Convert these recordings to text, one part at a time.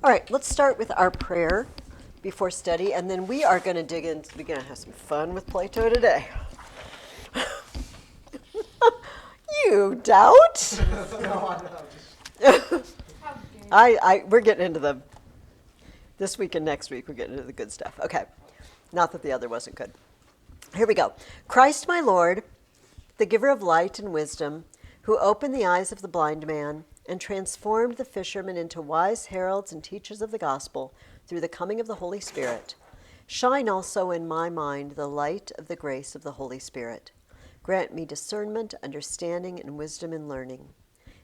All right, let's start with our prayer before study, and then we are going to dig in. We're going to have some fun with Plato today. You doubt? No, no. We're getting into this week and next week, we're getting into the good stuff. Okay, not that the other wasn't good. Here we go. Christ my Lord, the giver of light and wisdom, who opened the eyes of the blind man and transformed the fishermen into wise heralds and teachers of the gospel through the coming of the Holy Spirit, shine also in my mind the light of the grace of the Holy Spirit. Grant me discernment, understanding, and wisdom in learning.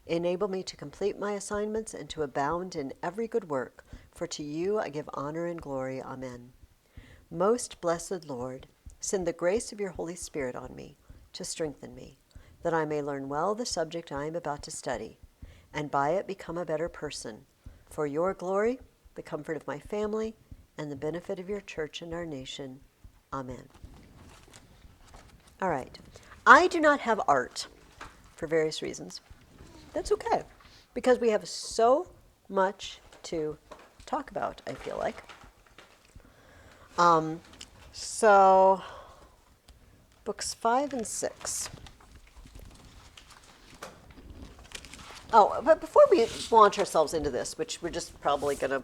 Enable me to complete my assignments and to abound in every good work, for to you I give honor and glory. Amen. Most blessed Lord, send the grace of your Holy Spirit on me to strengthen me, that I may learn well the subject I am about to study, and by it become a better person, for your glory, the comfort of my family, and the benefit of your church and our nation. Amen. All right. I do not have art for various reasons. That's okay, because we have so much to talk about, I feel like. So, books 5 and 6. Oh, but before we launch ourselves into this, which we're just probably going to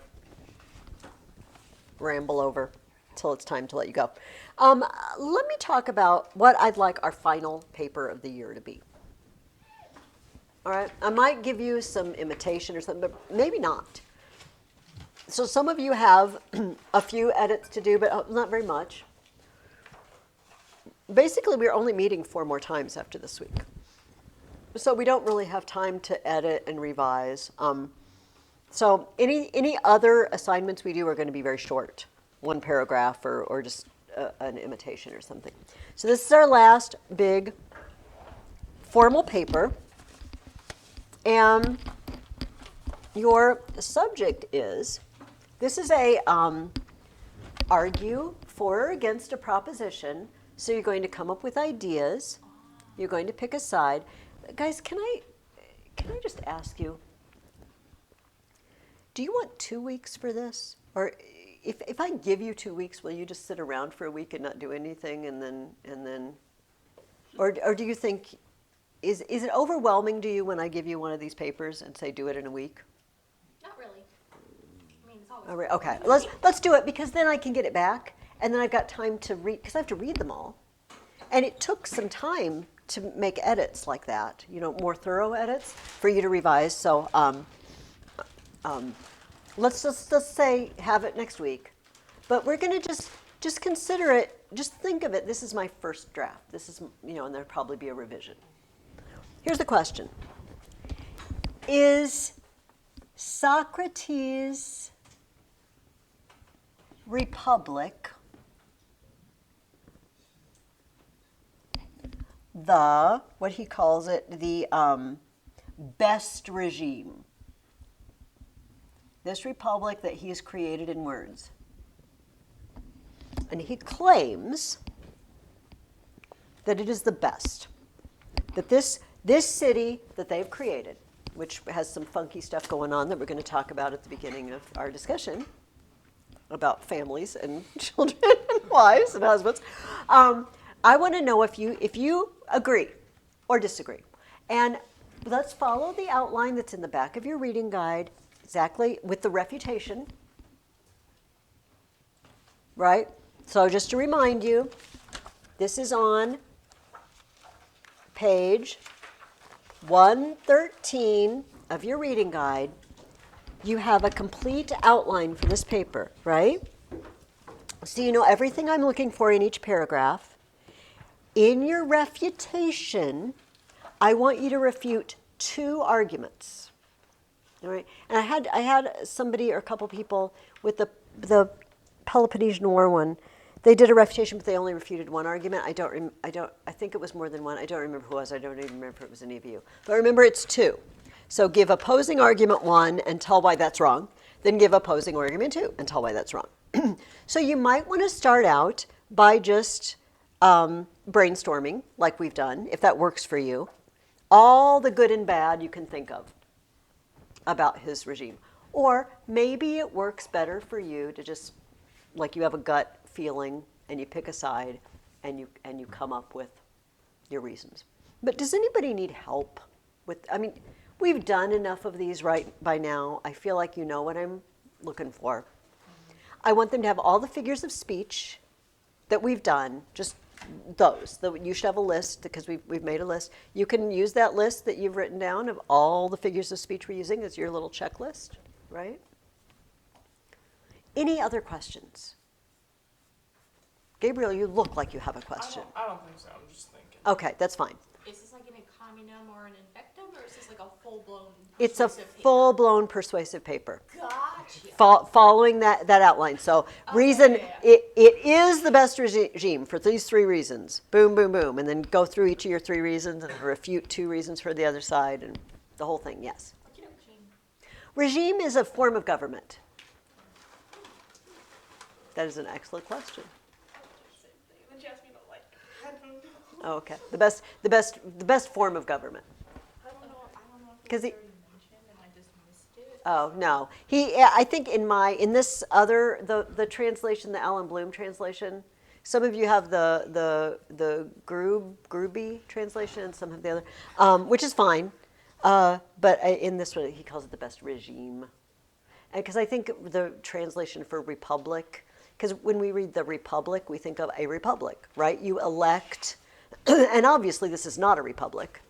ramble over until it's time to let you go, let me talk about what I'd like our final paper of the year to be. All right, I might give you some imitation or something, but maybe not. So some of you have a few edits to do, but not very much. Basically, we're only meeting 4 more times after this week. So we don't really have time to edit and revise. So any other assignments we do are going to be very short, 1 paragraph or just an imitation or something. So this is our last big formal paper. And your subject is, this is a argue for or against a proposition. So you're going to come up with ideas. You're going to pick a side. Guys, can I just ask you, do you want 2 weeks for this? Or if I give you 2 weeks, will you just sit around for a week and not do anything and then or do you think, is it overwhelming to you when I give you one of these papers and say do it in a week? Not really. I mean, it's always All right, okay, let's do it, because then I can get it back and then I've got time to read, because I have to read them all. And it took some time to make edits like that, more thorough edits for you to revise. So let's just say have it next week. But we're going to just consider it, just think of it, this is my first draft. This is, and there'll probably be a revision. Here's the question. Is Socrates' Republic what he calls it, the best regime? This republic that he's created in words. And he claims that it is the best. That this city that they've created, which has some funky stuff going on that we're going to talk about at the beginning of our discussion about families and children and wives and husbands, I want to know if you agree or disagree. And let's follow the outline that's in the back of your reading guide, exactly with the refutation. Right? So just to remind you, this is on page 113 of your reading guide. You have a complete outline for this paper, right? So you know everything I'm looking for in each paragraph. In your refutation, I want you to refute 2 arguments. All right? And I had somebody or a couple people with the Peloponnesian War one. They did a refutation, but they only refuted 1 argument. I think it was more than 1. I don't remember who it was. I don't even remember if it was any of you. But remember, it's 2. So give opposing argument 1 and tell why that's wrong. Then give opposing argument 2 and tell why that's wrong. So you might want to start out by just brainstorming, like we've done, if that works for you, all the good and bad you can think of about his regime. Or maybe it works better for you to just, like you have a gut feeling and you pick a side and you come up with your reasons. But does anybody need help with, I mean, we've done enough of these right by now. I feel like you know what I'm looking for. I want them to have all the figures of speech that we've done, just those. You should have a list because we've made a list. You can use that list that you've written down of all the figures of speech we're using as your little checklist, right? Any other questions? Gabriel, you look like you have a question. I don't think so. I'm just thinking. Okay, that's fine. Is this like an encomium or an invectum, or is this like a full-blown It's a persuasive paper? full-blown persuasive paper. Gotcha. Following that outline. So reason, yeah. it is the best regime for these 3 reasons. Boom, boom, boom. And then go through each of your 3 reasons and refute 2 reasons for the other side and the whole thing, yes. What regime? Regime is a form of government. That is an excellent question. When she asked me to like, I don't know. Oh, okay. The best form of government. I don't know if 'Cause it he- was already mentioned and I just missed it. Oh, no. I think in this other, the translation, the Alan Bloom translation, some of you have the Gruby translation and some have the other, which is fine. But in this one, he calls it the best regime. Because I think the translation for republic, because when we read the republic, we think of a republic, right? You elect, and obviously this is not a republic.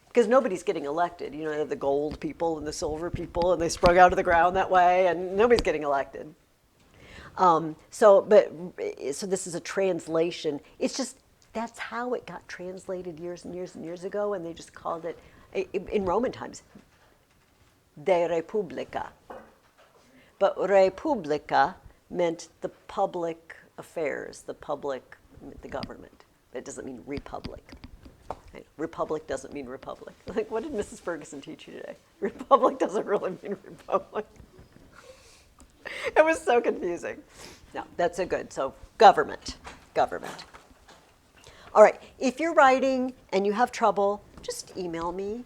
Because nobody's getting elected. You know, the gold people and the silver people, and they sprung out of the ground that way, and nobody's getting elected. So this is a translation. It's just, that's how it got translated years and years and years ago, and they just called it, in Roman times, de Republica. But Republica meant the public affairs, the government. It doesn't mean republic. Right? Republic doesn't mean republic. Like, what did Mrs. Ferguson teach you today? Republic doesn't really mean republic. It was so confusing. No, that's a good. So government. All right, if you're writing and you have trouble, just email me.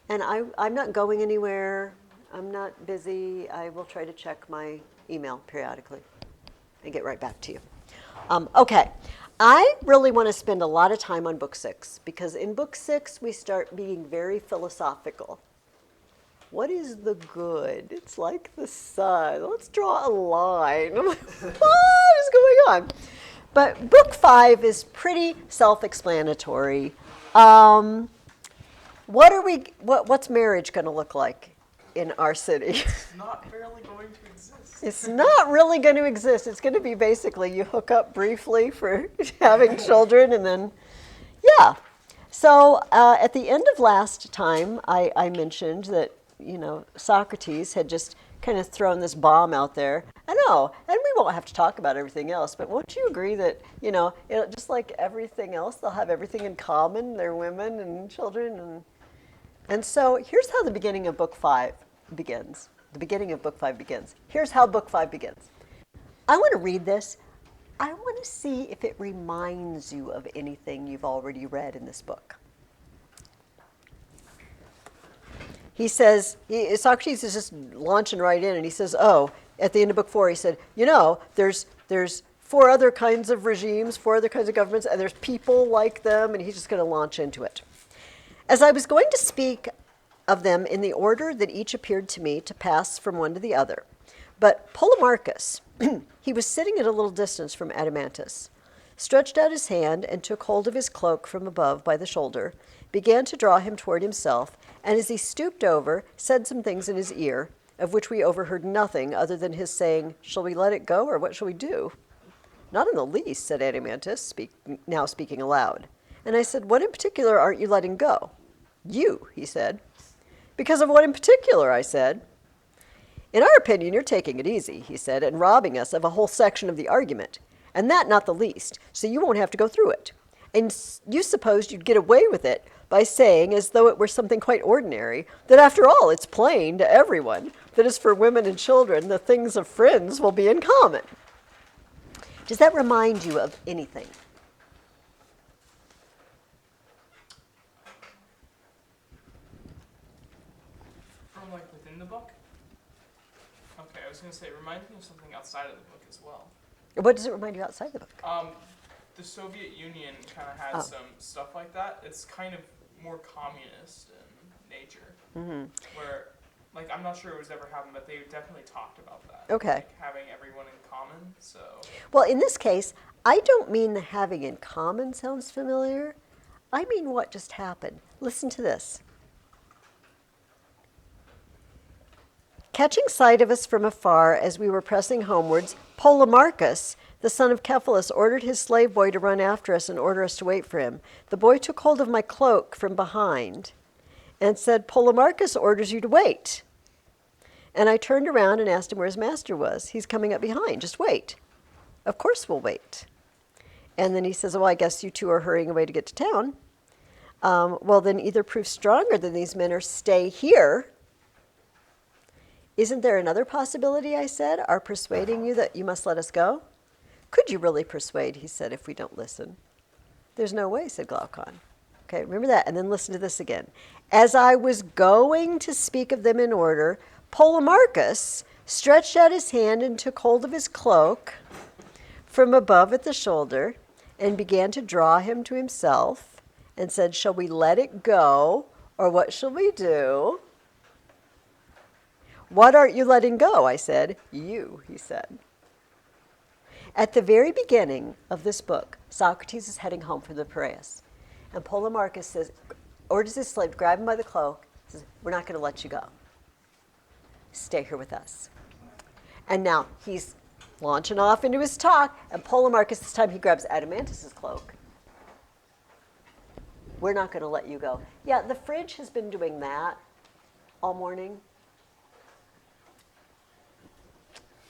And I'm not going anywhere. I'm not busy. I will try to check my email periodically and get right back to you. Okay, I really want to spend a lot of time on book 6 because in book 6 we start being very philosophical. What is the good? It's like the sun. Let's draw a line. I'm like, what is going on? But book 5 is pretty self-explanatory. What's marriage going to look like in our city? It's not really going to exist. It's not really going to exist. It's going to be basically you hook up briefly for having children and then, yeah. So at the end of last time, I mentioned that, you know, Socrates had just kind of thrown this bomb out there. I know, and we won't have to talk about everything else, but won't you agree that, you know, just like everything else, they'll have everything in common, they're women and children. And so here's how the beginning of book 5 begins. The beginning of book 5 begins. Here's how book 5 begins. I want to read this. I want to see if it reminds you of anything you've already read in this book. He says, Socrates is just launching right in, and he says, at the end of book 4, he said, you know, there's 4 other kinds of regimes, 4 other kinds of governments, and there's people like them, and he's just going to launch into it. As I was going to speak of them in the order that each appeared to me to pass from one to the other, but Polemarchus, he was sitting at a little distance from Adeimantus, stretched out his hand and took hold of his cloak from above by the shoulder, began to draw him toward himself, and as he stooped over, said some things in his ear, of which we overheard nothing other than his saying, "Shall we let it go, or what shall we do?" "Not in the least," said Adeimantus, now speaking aloud. And I said, "What in particular aren't you letting go?" "You," he said. "Because of what in particular?" I said. "In our opinion, you're taking it easy," he said, "and robbing us of a whole section of the argument, and that not the least, so you won't have to go through it. And you supposed you'd get away with it by saying, as though it were something quite ordinary, that after all it's plain to everyone that as for women and children, the things of friends will be in common." Does that remind you of anything? From like within the book? was going to say, it reminds me of something outside of the book as well. What does it remind you outside the book? The Soviet Union kind of had some stuff like that. It's kind of more communist in nature, where, like, I'm not sure it was ever happened, but they definitely talked about that. Okay. Like, having everyone in common, so. Well, in this case, I don't mean the having in common sounds familiar. I mean what just happened. Listen to this. Catching sight of us from afar as we were pressing homewards, Polemarchus, the son of Cephalus, ordered his slave boy to run after us and order us to wait for him. The boy took hold of my cloak from behind and said, Polemarchus orders you to wait. And I turned around and asked him where his master was. He's coming up behind. Just wait. Of course we'll wait. And then he says, well, I guess you two are hurrying away to get to town. Well, then either prove stronger than these men or stay here. Isn't there another possibility, I said, our persuading you that you must let us go? Could you really persuade, he said, if we don't listen? There's no way, said Glaucon. Okay, remember that, and then listen to this again. As I was going to speak of them in order, Polemarchus stretched out his hand and took hold of his cloak from above at the shoulder and began to draw him to himself and said, shall we let it go, or what shall we do? What aren't you letting go? I said. You, he said. At the very beginning of this book, Socrates is heading home from the Piraeus. And Polemarchus says, orders his slave, grab him by the cloak, says, we're not going to let you go. Stay here with us. And now he's launching off into his talk, and Polemarchus, this time he grabs Adeimantus's cloak. We're not going to let you go. Yeah, the fridge has been doing that all morning.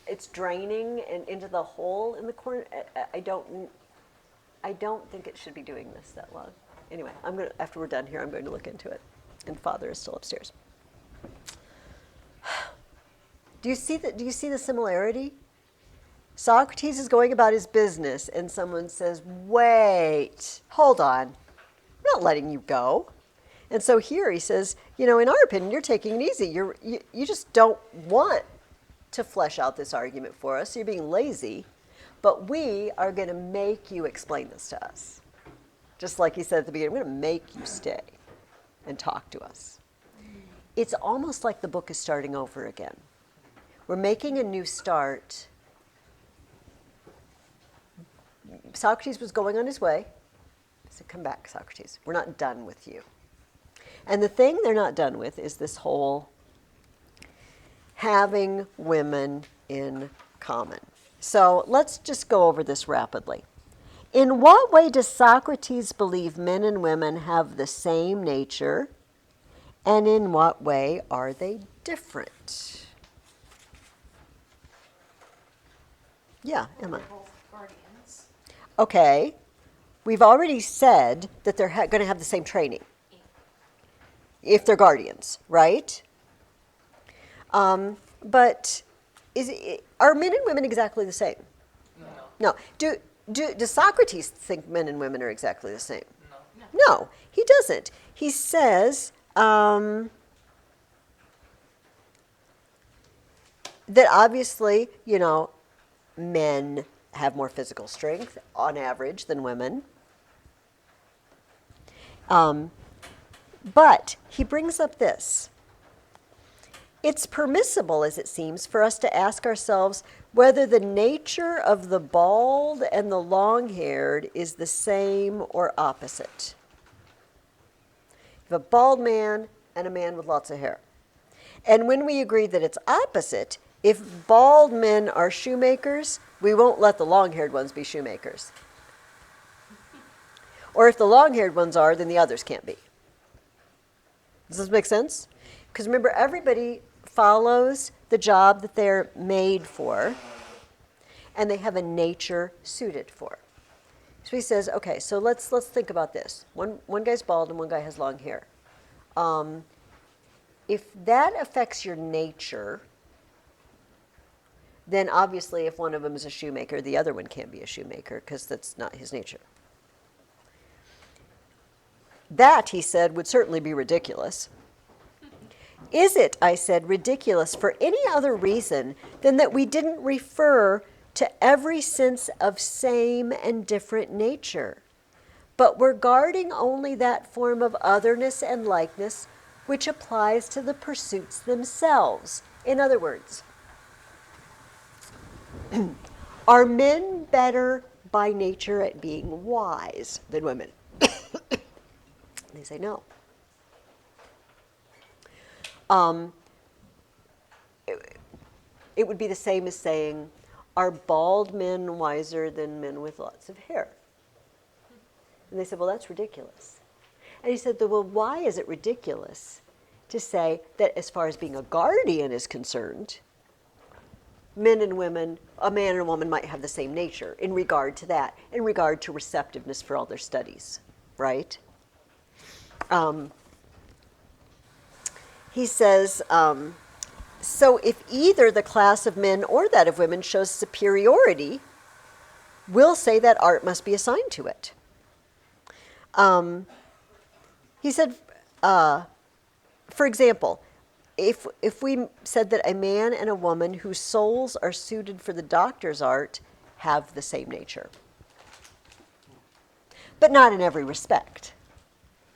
It's draining and into the hole in the corner. I don't think it should be doing this that long. Anyway, after we're done here, I'm going to look into it. And Father is still upstairs. Do you see the similarity? Socrates is going about his business, and someone says, wait, hold on. I'm not letting you go. And so here he says, in our opinion, you're taking it easy. You just don't want to flesh out this argument for us. You're being lazy, but we are going to make you explain this to us. Just like he said at the beginning, we're going to make you stay and talk to us. It's almost like the book is starting over again. We're making a new start. Socrates was going on his way. I said, come back, Socrates. We're not done with you. And the thing they're not done with is this whole having women in common. So let's just go over this rapidly. In what way does Socrates believe men and women have the same nature, and in what way are they different? Yeah, Emma. They're both guardians. Okay. We've already said that they're going to have the same training if they're guardians, right? But are men and women exactly the same? No. Does Socrates think men and women are exactly the same? No, he doesn't. He says that obviously, men have more physical strength on average than women. But he brings up this. It's permissible, as it seems, for us to ask ourselves whether the nature of the bald and the long-haired is the same or opposite. You have a bald man and a man with lots of hair. And when we agree that it's opposite, if bald men are shoemakers, we won't let the long-haired ones be shoemakers. Or if the long-haired ones are, then the others can't be. Does this make sense? Because remember, everybody follows the job that they're made for, and they have a nature suited for. So he says, okay, so let's think about this. One guy's bald and one guy has long hair. If that affects your nature, then obviously if one of them is a shoemaker, the other one can't be a shoemaker because that's not his nature. That, he said, would certainly be ridiculous. Is it, I said, ridiculous for any other reason than that we didn't refer to every sense of same and different nature, but we're guarding only that form of otherness and likeness which applies to the pursuits themselves? In other words, are men better by nature at being wise than women? They say no. It would be the same as saying, are bald men wiser than men with lots of hair? And they said, well, that's ridiculous. And he said, well, why is it ridiculous to say that as far as being a guardian is concerned, men and women, a man and a woman might have the same nature in regard to that, in regard to receptiveness for all their studies, right? He says, so if either the class of men or that of women shows superiority, we'll say that art must be assigned to it. He said, for example, if we said that a man and a woman whose souls are suited for the doctor's art have the same nature, but not in every respect,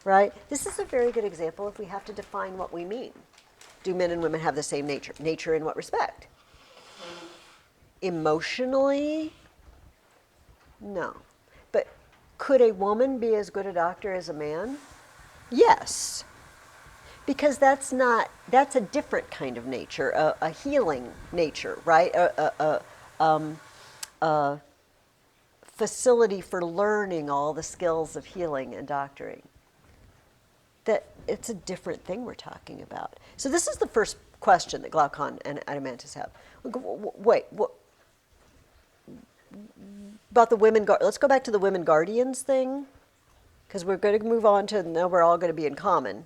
right? This is a very good example if we have to define what we mean. Do men and women have the same nature? Nature in what respect? Emotionally? No. But could a woman be as good a doctor as a man? Yes. Because that's a different kind of nature, a healing nature, right? A facility for learning all the skills of healing and doctoring. That it's a different thing we're talking about. So this is the first question that Glaucon and Adeimantus have. Wait, what? About the women, let's go back to the women guardians thing, because we're going to move on to, now we're all going to be in common.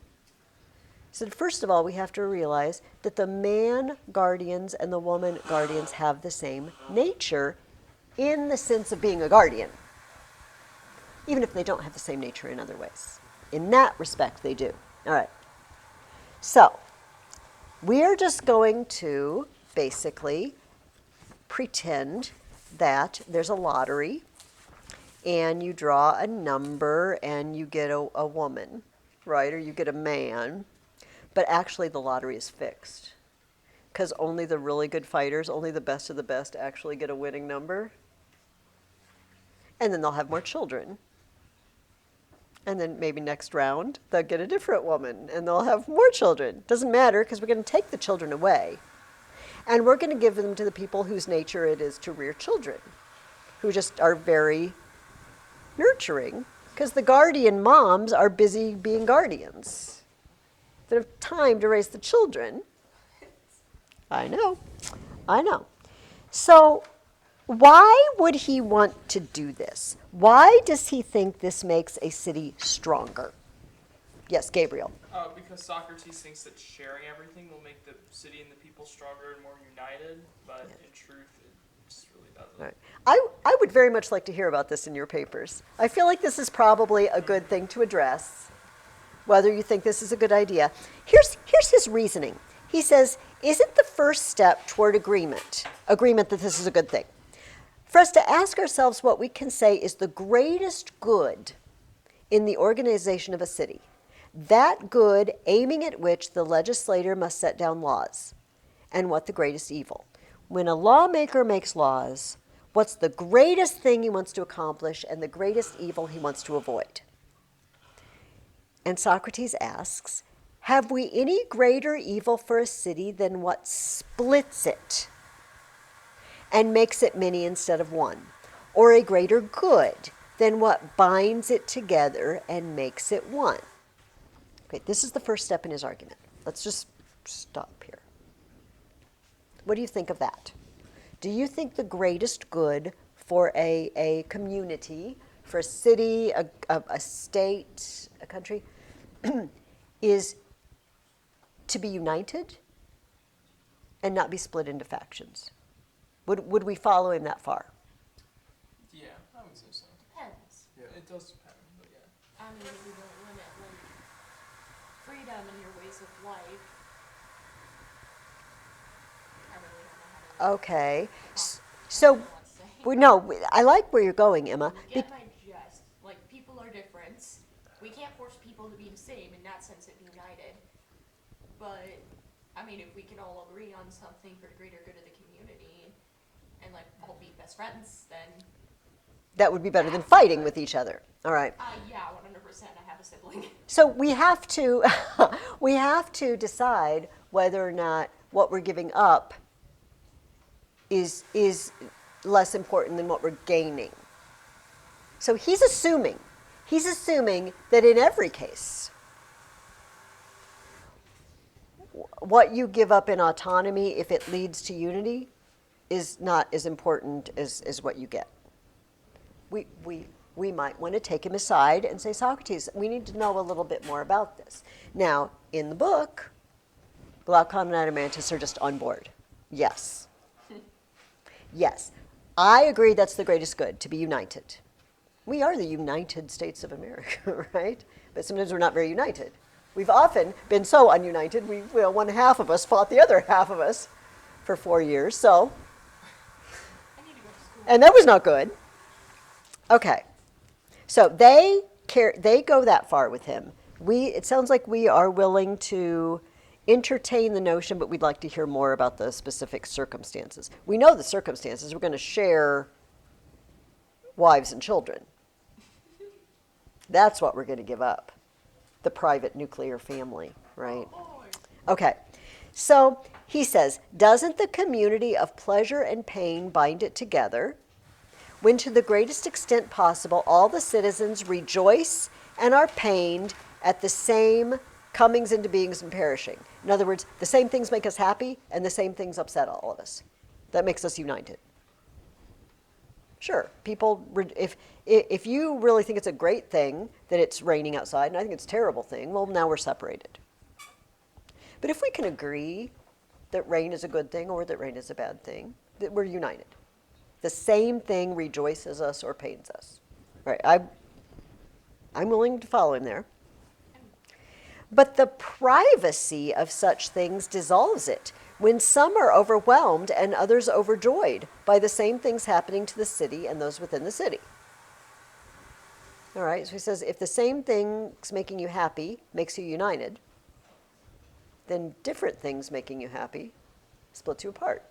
So first of all, we have to realize that the man guardians and the woman guardians have the same nature in the sense of being a guardian, even if they don't have the same nature in other ways. In that respect, they do. All right. So we are just going to basically pretend that there's a lottery and you draw a number and you get a woman, right? Or you get a man. But actually the lottery is fixed because only the really good fighters, only the best of the best actually get a winning number. And then they'll have more children. And then maybe next round, they'll get a different woman and they'll have more children. Doesn't matter because we're going to take the children away. And we're going to give them to the people whose nature it is to rear children, who just are very nurturing because the guardian moms are busy being guardians. They don't have time to raise the children. I know. So why would he want to do this? Why does he think this makes a city stronger? Yes, Gabriel. Because Socrates thinks that sharing everything will make the city and the people stronger and more united, but in truth, it just really doesn't. Right. I would very much like to hear about this in your papers. I feel like this is probably a good thing to address, whether you think this is a good idea. Here's his reasoning. He says, isn't the first step toward agreement that this is a good thing, for us to ask ourselves what we can say is the greatest good in the organization of a city, that good aiming at which the legislator must set down laws, and what the greatest evil. When a lawmaker makes laws, what's the greatest thing he wants to accomplish and the greatest evil he wants to avoid? And Socrates asks, have we any greater evil for a city than what splits it and makes it many instead of one? Or a greater good than what binds it together and makes it one? Okay, this is the first step in his argument. Let's just stop here. What do you think of that? Do you think the greatest good for a community, for a city, a state, a country, is to be united and not be split into factions? Would we follow him that far? Yeah, I would say so. Depends. Yeah, it does depend, but yeah. I mean, we don't limit like freedom in your ways of life. Okay. So, Let's say. no, I like where you're going, Emma. You get my gist. Like, people are different. We can't force people to be the same in that sense of united. But, I mean, if we can all agree on something for the greater good of the community and, like, all be best friends, then, That would be better than fighting with each other. All right. yeah, 100%. I have a sibling. So we have to we have to decide whether or not what we're giving up is less important than what we're gaining. So he's assuming that in every case what you give up in autonomy, if it leads to unity, is not as important as what you get. We might want to take him aside and say, Socrates, we need to know a little bit more about this. Now, in the book, Glaucon and Adeimantus are just on board. Yes. Yes. I agree that's the greatest good, to be united. We are the United States of America, right? But sometimes we're not very united. We've often been so ununited, one half of us fought the other half of us for 4 years, so. I need to go to school. And that was not good. Okay. So they go that far with him. It sounds like we are willing to entertain the notion, but we'd like to hear more about the specific circumstances. We know the circumstances. We're going to share wives and children. That's what we're going to give up. The private nuclear family, right? Okay. So he says, doesn't the community of pleasure and pain bind it together, when to the greatest extent possible all the citizens rejoice and are pained at the same comings into beings and perishing? In other words, the same things make us happy and the same things upset all of us. That makes us united. Sure, people, if you really think it's a great thing that it's raining outside, and I think it's a terrible thing, well, now we're separated. But if we can agree that rain is a good thing or that rain is a bad thing, that we're united. The same thing rejoices us or pains us. Right? I'm willing to follow him there. But the privacy of such things dissolves it, when some are overwhelmed and others overjoyed by the same things happening to the city and those within the city. All right, so he says, if the same things making you happy makes you united, then different things making you happy splits you apart.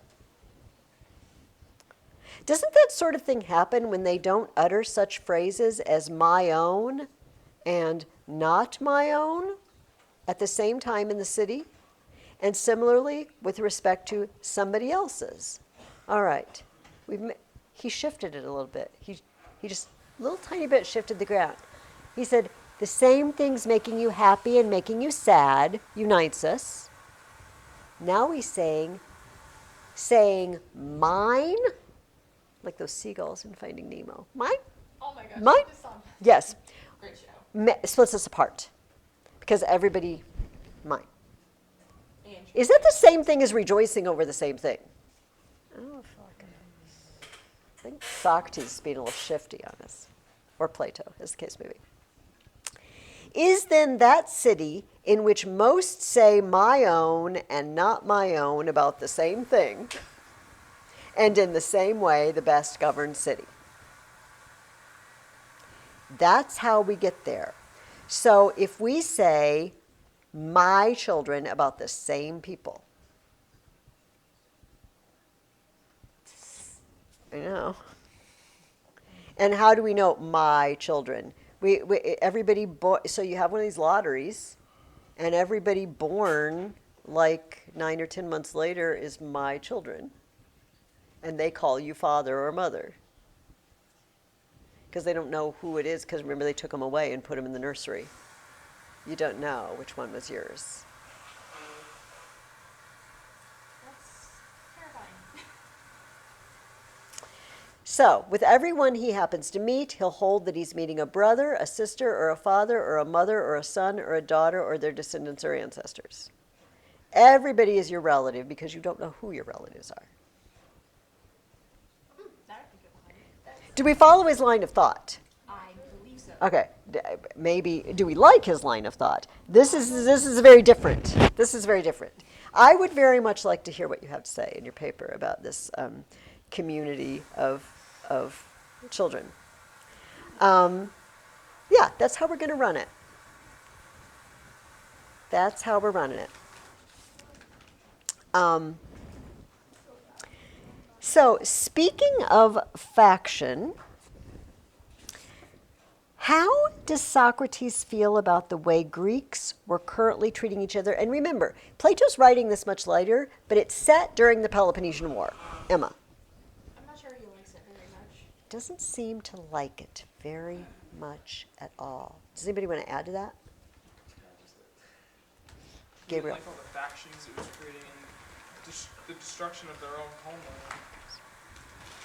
Doesn't that sort of thing happen when they don't utter such phrases as my own and not my own at the same time in the city? And similarly with respect to somebody else's. All right, he shifted it a little bit. He just a little tiny bit shifted the ground. He said, the same things making you happy and making you sad unites us. Now he's saying mine, like those seagulls in Finding Nemo. Mine? Oh my gosh. Mine? This song. Yes. Great show. Splits us apart. Because everybody, mine. And Is that the same thing as rejoicing over the same thing? Oh, fuck. I think Socrates is being a little shifty on us. Or Plato, as the case may be. Is then that city in which most say my own and not my own about the same thing, and in the same way the best governed city? That's how we get there. So if we say my children about the same people, I know. And how do we know my children? Everybody so you have one of these lotteries, and everybody born like 9 or 10 months later is my children, and they call you father or mother because they don't know who it is, because remember they took them away and put them in the nursery. You don't know which one was yours. That's terrifying. So, with everyone he happens to meet, he'll hold that he's meeting a brother, a sister, or a father, or a mother, or a son, or a daughter, or their descendants or ancestors. Everybody is your relative because you don't know who your relatives are. That would be good. Do we follow his line of thought? I believe so. Okay, maybe, do we like his line of thought? This is very different. This is very different. I would very much like to hear what you have to say in your paper about this community of children. Yeah, that's how we're going to run it. That's how we're running it. So, speaking of faction, how does Socrates feel about the way Greeks were currently treating each other? And remember, Plato's writing this much later, but it's set during the Peloponnesian War. Emma. I'm not sure he likes it very much. Doesn't seem to like it very much at all. Does anybody want to add to that? Gabriel. Like all the factions it was creating and the destruction of their own homeland.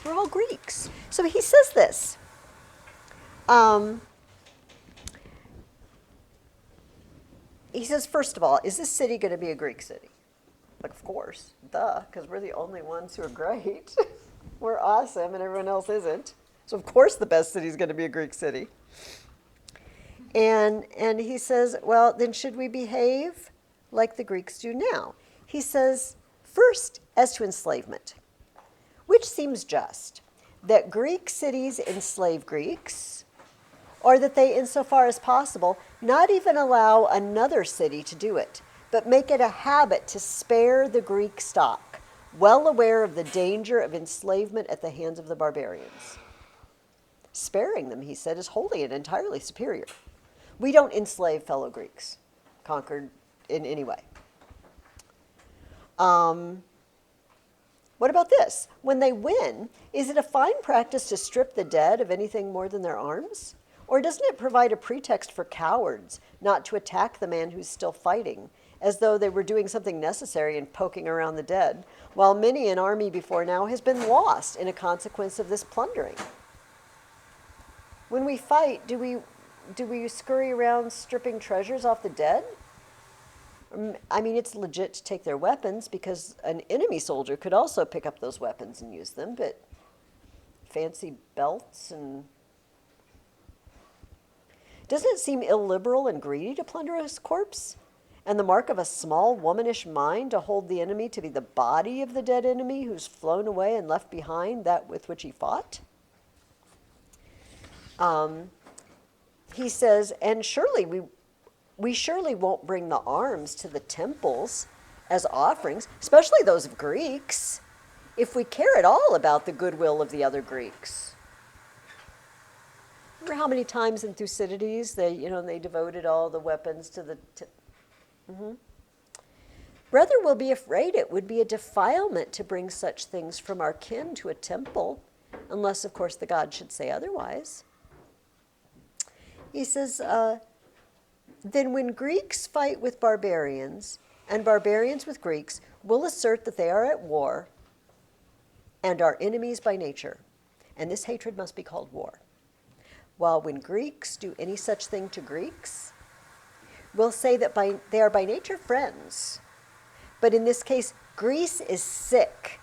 We're all Greeks. So he says this. He says, first of all, is this city going to be a Greek city? Like, of course, duh, because we're the only ones who are great. We're awesome and everyone else isn't. So of course the best city is going to be a Greek city. And he says, well, then should we behave like the Greeks do now? He says, first, as to enslavement, which seems just, that Greek cities enslave Greeks, or that they, insofar as possible, not even allow another city to do it, but make it a habit to spare the Greek stock, well aware of the danger of enslavement at the hands of the barbarians. Sparing them, he said, is wholly and entirely superior. We don't enslave fellow Greeks, conquered in any way. What about this? When they win, is it a fine practice to strip the dead of anything more than their arms? Or doesn't it provide a pretext for cowards not to attack the man who's still fighting, as though they were doing something necessary in poking around the dead, while many an army before now has been lost in a consequence of this plundering? When we fight, do we scurry around stripping treasures off the dead? I mean, it's legit to take their weapons because an enemy soldier could also pick up those weapons and use them, but fancy belts and... Doesn't it seem illiberal and greedy to plunder a corpse? And the mark of a small womanish mind to hold the enemy to be the body of the dead enemy who's flown away and left behind that with which he fought? He says, and surely we surely won't bring the arms to the temples as offerings, especially those of Greeks, if we care at all about the goodwill of the other Greeks. Remember how many times in Thucydides they devoted all the weapons to the... Rather, we'll be afraid it would be a defilement to bring such things from our kin to a temple, unless, of course, the god should say otherwise. He says, then when Greeks fight with barbarians, and barbarians with Greeks, we'll assert that they are at war and are enemies by nature, and this hatred must be called war. While when Greeks do any such thing to Greeks, we'll say that they are by nature friends. But in this case, Greece is sick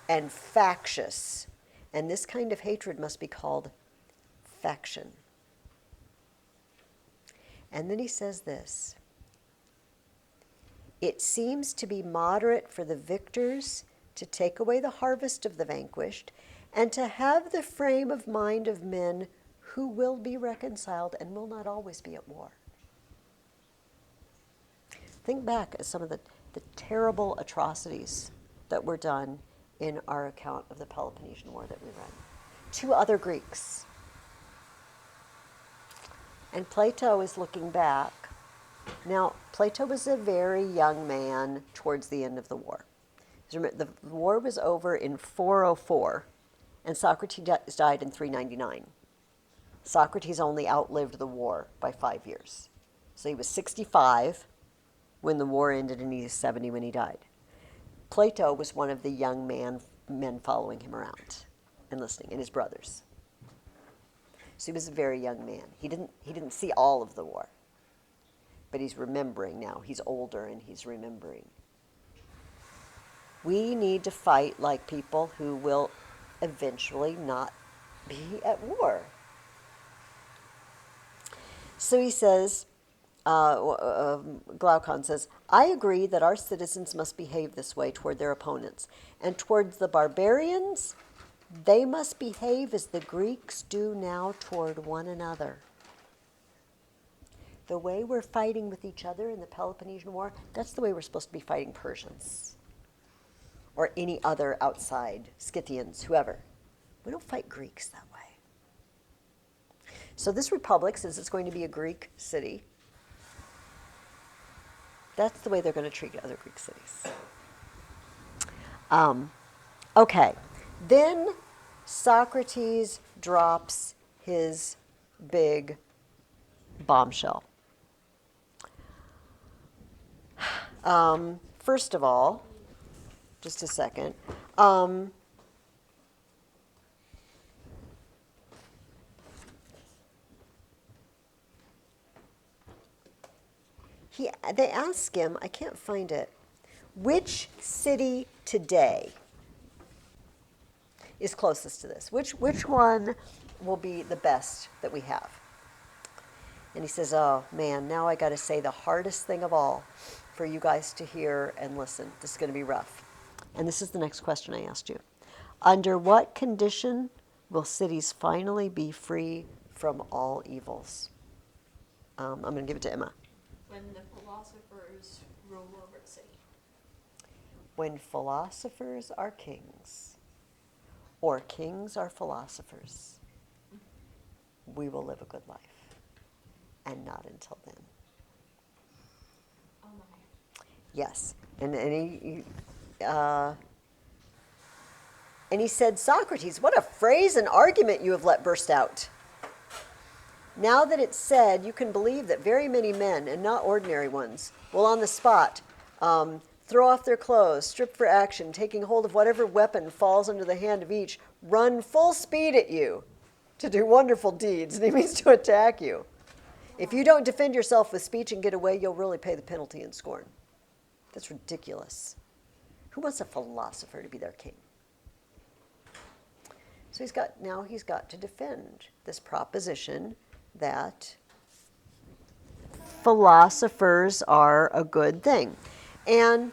and factious, and this kind of hatred must be called faction. And then he says this, it seems to be moderate for the victors to take away the harvest of the vanquished, and to have the frame of mind of men who will be reconciled and will not always be at war. Think back at some of the terrible atrocities that were done in our account of the Peloponnesian War that we read. 2 other Greeks. And Plato is looking back. Now, Plato was a very young man towards the end of the war. The war was over in 404, and Socrates died in 399. Socrates only outlived the war by 5 years. So he was 65 when the war ended, and he was 70 when he died. Plato was one of the young men following him around and listening, and his brothers. So he was a very young man. He didn't see all of the war, but he's remembering now. He's older and he's remembering. We need to fight like people who will eventually not be at war. So he says, Glaucon says, I agree that our citizens must behave this way toward their opponents, and towards the barbarians, they must behave as the Greeks do now toward one another. The way we're fighting with each other in the Peloponnesian War, that's the way we're supposed to be fighting Persians or any other outside, Scythians, whoever. We don't fight Greeks that way. So this republic, since it's going to be a Greek city, that's the way they're going to treat other Greek cities. Okay, then Socrates drops his big bombshell. First of all, just a second. They ask him, I can't find it, which city today is closest to this? Which one will be the best that we have? And he says, oh man, now I got to say the hardest thing of all for you guys to hear and listen. This is going to be rough. And this is the next question I asked you. Under what condition will cities finally be free from all evils? I'm going to give it to Emma. When the philosophers rule over the city. When philosophers are kings, or kings are philosophers, we will live a good life. And not until then. Oh my. Yes. And he said, Socrates, what a phrase and argument you have let burst out. Now that it's said, you can believe that very many men, and not ordinary ones, will on the spot throw off their clothes, strip for action, taking hold of whatever weapon falls under the hand of each, run full speed at you to do wonderful deeds. And he means to attack you. If you don't defend yourself with speech and get away, you'll really pay the penalty in scorn. That's ridiculous. Who wants a philosopher to be their king? So he's got to defend this proposition that philosophers are a good thing. And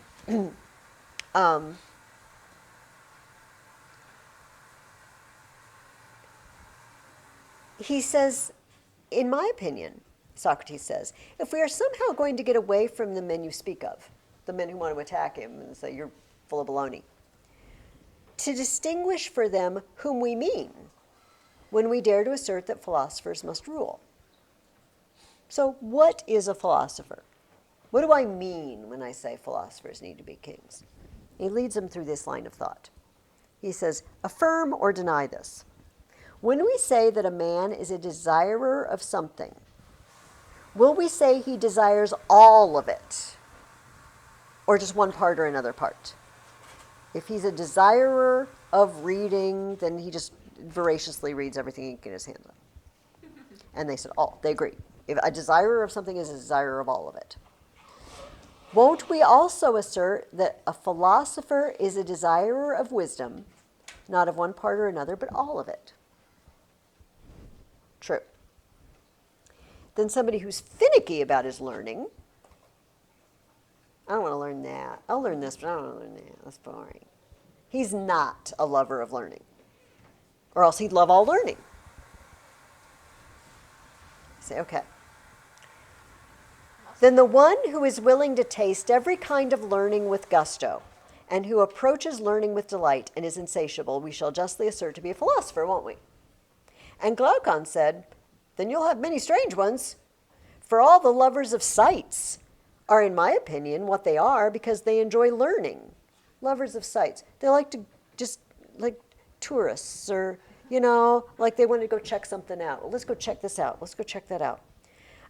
he says, in my opinion, Socrates says, if we are somehow going to get away from the men you speak of, the men who want to attack him and say you're full of baloney, to distinguish for them whom we mean when we dare to assert that philosophers must rule. So what is a philosopher? What do I mean when I say philosophers need to be kings? He leads them through this line of thought. He says, affirm or deny this. When we say that a man is a desirer of something, will we say he desires all of it, or just one part or another part? If he's a desirer of reading, then he just voraciously reads everything he can get his hands on. And they said, all. They agree. If a desirer of something is a desirer of all of it. Won't we also assert that a philosopher is a desirer of wisdom, not of one part or another, but all of it? True. Then somebody who's finicky about his learning, I don't want to learn that. I'll learn this, but I don't want to learn that. That's boring. He's not a lover of learning, or else he'd love all learning. Say, okay. Then the one who is willing to taste every kind of learning with gusto, and who approaches learning with delight and is insatiable, we shall justly assert to be a philosopher, won't we? And Glaucon said, then you'll have many strange ones, for all the lovers of sights are, in my opinion, what they are because they enjoy learning. Lovers of sights. They like to just, like tourists, or, like they want to go check something out. Well, let's go check this out. Let's go check that out.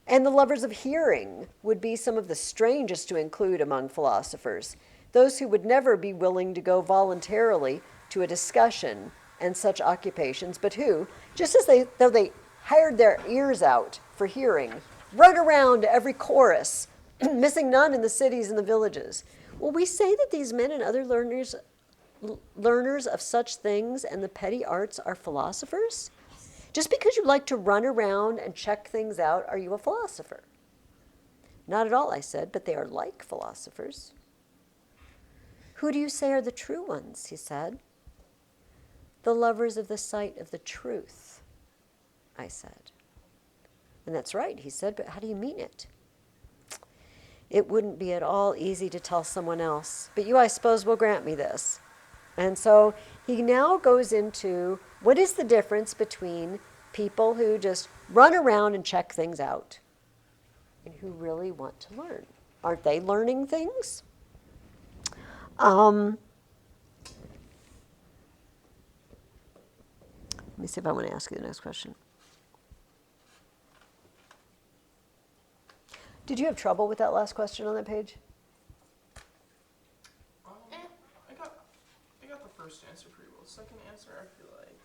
And the lovers of hearing would be some of the strangest to include among philosophers, those who would never be willing to go voluntarily to a discussion and such occupations, but who, just as though they hired their ears out for hearing, run around to every chorus, missing none in the cities and the villages. Will we say that these men and other learners of such things and the petty arts are philosophers? Just because you like to run around and check things out, are you a philosopher? Not at all, I said, but they are like philosophers. Who do you say are the true ones, he said. The lovers of the sight of the truth, I said. And that's right, he said, but how do you mean it? It wouldn't be at all easy to tell someone else, but you, I suppose, will grant me this. And so he now goes into what is the difference between people who just run around and check things out and who really want to learn. Aren't they learning things? Let me see if I want to ask you the next question. Did you have trouble with that last question on that page? I got the first answer pretty well. The second answer, I feel like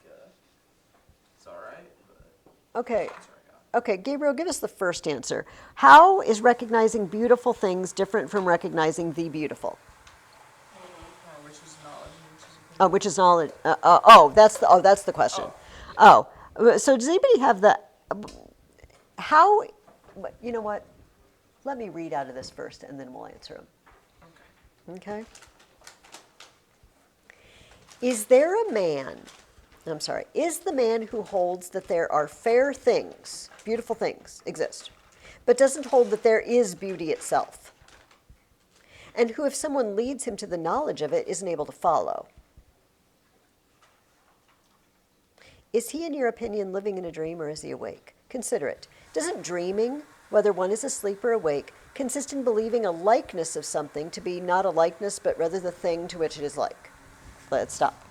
it's all right. But Okay. that's what I got. Okay, Gabriel, give us the first answer. How is recognizing beautiful things different from recognizing the beautiful? Which is knowledge and which is opinion. Which is knowledge. That's the question. So does anybody have the how? You know what? Let me read out of this first, and then we'll answer them. Okay. Is there a man? I'm sorry. Is the man who holds that there are fair things, beautiful things, exist, but doesn't hold that there is beauty itself, and who, if someone leads him to the knowledge of it, isn't able to follow? Is he, in your opinion, living in a dream, or is he awake? Consider it. Doesn't dreaming, whether one is asleep or awake, consist in believing a likeness of something to be not a likeness, but rather the thing to which it is like? Let's stop.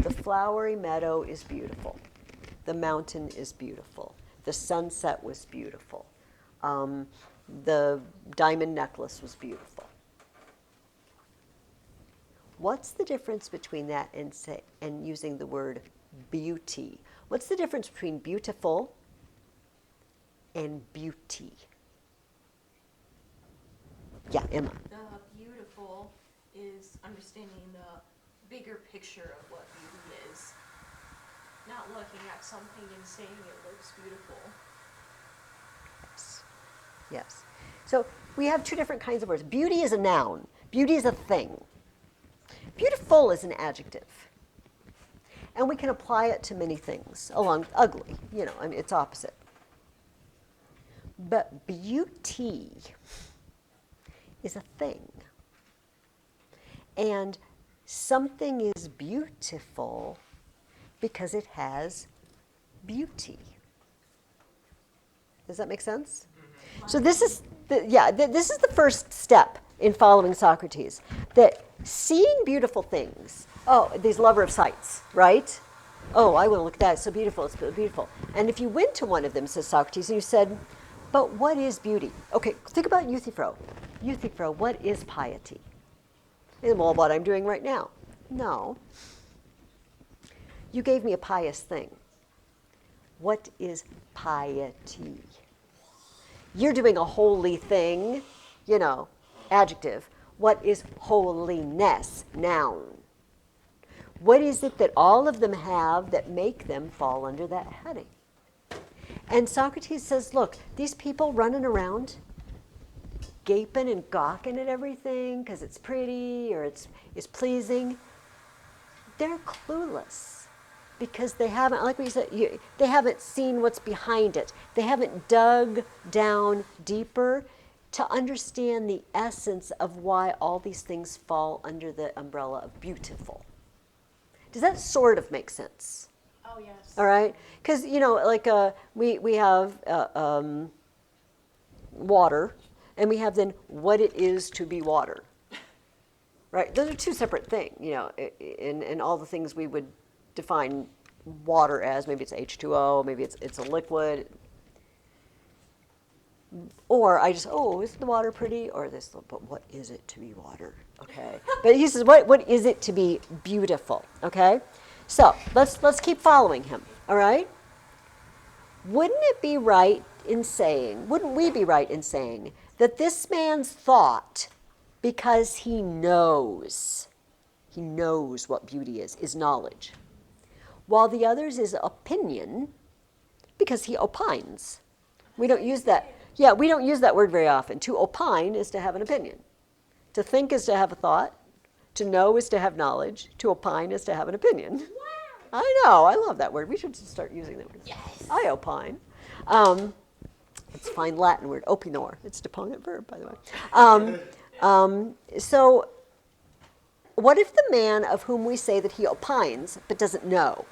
The flowery meadow is beautiful. The mountain is beautiful. The sunset was beautiful. The diamond necklace was beautiful. What's the difference between that and using the word beauty? What's the difference between beautiful and beauty? Yeah, Emma. The beautiful is understanding the bigger picture of what beauty is. Not looking at something and saying it looks beautiful. Yes. Yes. So we have two different kinds of words. Beauty is a noun. Beauty is a thing. Beautiful is an adjective. And we can apply it to many things. Along ugly, I mean, it's opposite. But beauty is a thing. And something is beautiful because it has beauty. Does that make sense? So this is this is the first step in following Socrates. That seeing beautiful things, these lover of sights, right? Oh, I want to look at that. It's so beautiful. It's so beautiful. And if you went to one of them, says Socrates, and you said, but what is beauty? Okay, think about Euthyphro. Euthyphro, what is piety? And well, what I'm doing right now. No. You gave me a pious thing. What is piety? You're doing a holy thing, adjective. What is holiness? Noun. What is it that all of them have that make them fall under that heading? And Socrates says, look, these people running around, gaping and gawking at everything because it's pretty or it's pleasing, they're clueless because they haven't, like we said, they haven't seen what's behind it. They haven't dug down deeper to understand the essence of why all these things fall under the umbrella of beautiful. Does that sort of make sense? Oh, yes. All right? Because, we have water, and we have then what it is to be water. Right? Those are two separate things, in all the things we would define water as. Maybe it's H2O, maybe it's a liquid. Or I just, is the water pretty? Or this, but what is it to be water? Okay. But he says, what is it to be beautiful? Okay. So let's keep following him. All right. Wouldn't we be right in saying that this man's thought, because he knows, he knows what beauty is knowledge. While the other's is opinion, because he opines. We don't use that. Yeah, we don't use that word very often. To opine is to have an opinion. To think is to have a thought. To know is to have knowledge. To opine is to have an opinion. Wow. I know. I love that word. We should start using that word. Yes. I opine. It's a fine Latin word, opinor. It's a deponent verb, by the way. So what if the man of whom we say that he opines but doesn't know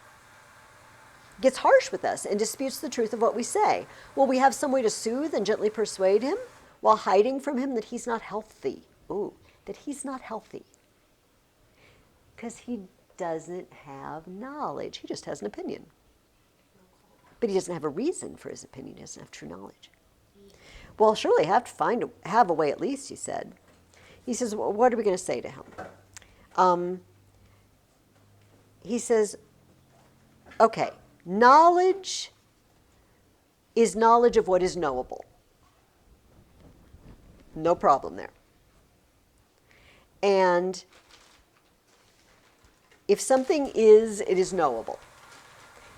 gets harsh with us and disputes the truth of what we say? Will we have some way to soothe and gently persuade him while hiding from him that he's not healthy? Ooh, that he's not healthy. Because he doesn't have knowledge. He just has an opinion. But he doesn't have a reason for his opinion. He doesn't have true knowledge. Well, surely have a way at least, he said. He says, well, what are we going to say to him? He says, okay, knowledge is knowledge of what is knowable. No problem there. And if something is, it is knowable.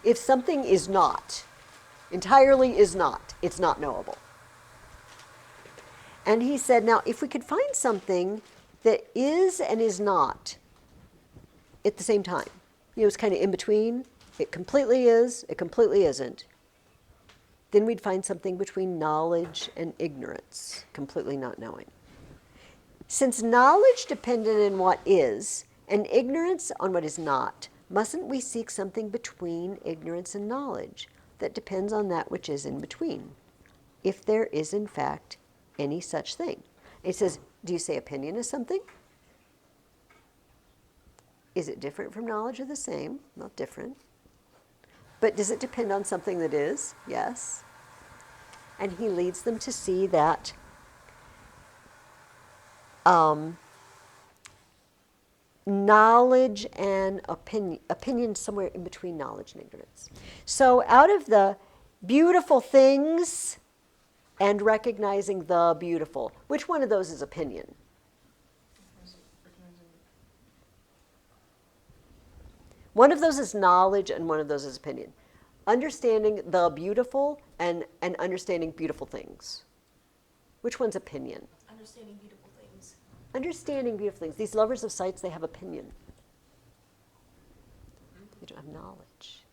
If something is not, entirely is not, it's not knowable. And he said, now, if we could find something that is and is not at the same time, it's kind of in between, it completely is, it completely isn't, then we'd find something between knowledge and ignorance, completely not knowing. Since knowledge depended on what is and ignorance on what is not, mustn't we seek something between ignorance and knowledge that depends on that which is in between, if there is in fact any such thing? He says, do you say opinion is something? Is it different from knowledge or the same? Not different. But does it depend on something that is? Yes. And he leads them to see that knowledge and opinion somewhere in between knowledge and ignorance. So out of the beautiful things and recognizing the beautiful, which one of those is opinion? One of those is knowledge and one of those is opinion. Understanding the beautiful and understanding beautiful things. Which one's opinion? Understanding beautiful things. Understanding beautiful things. These lovers of sights, they have opinion. They don't have knowledge.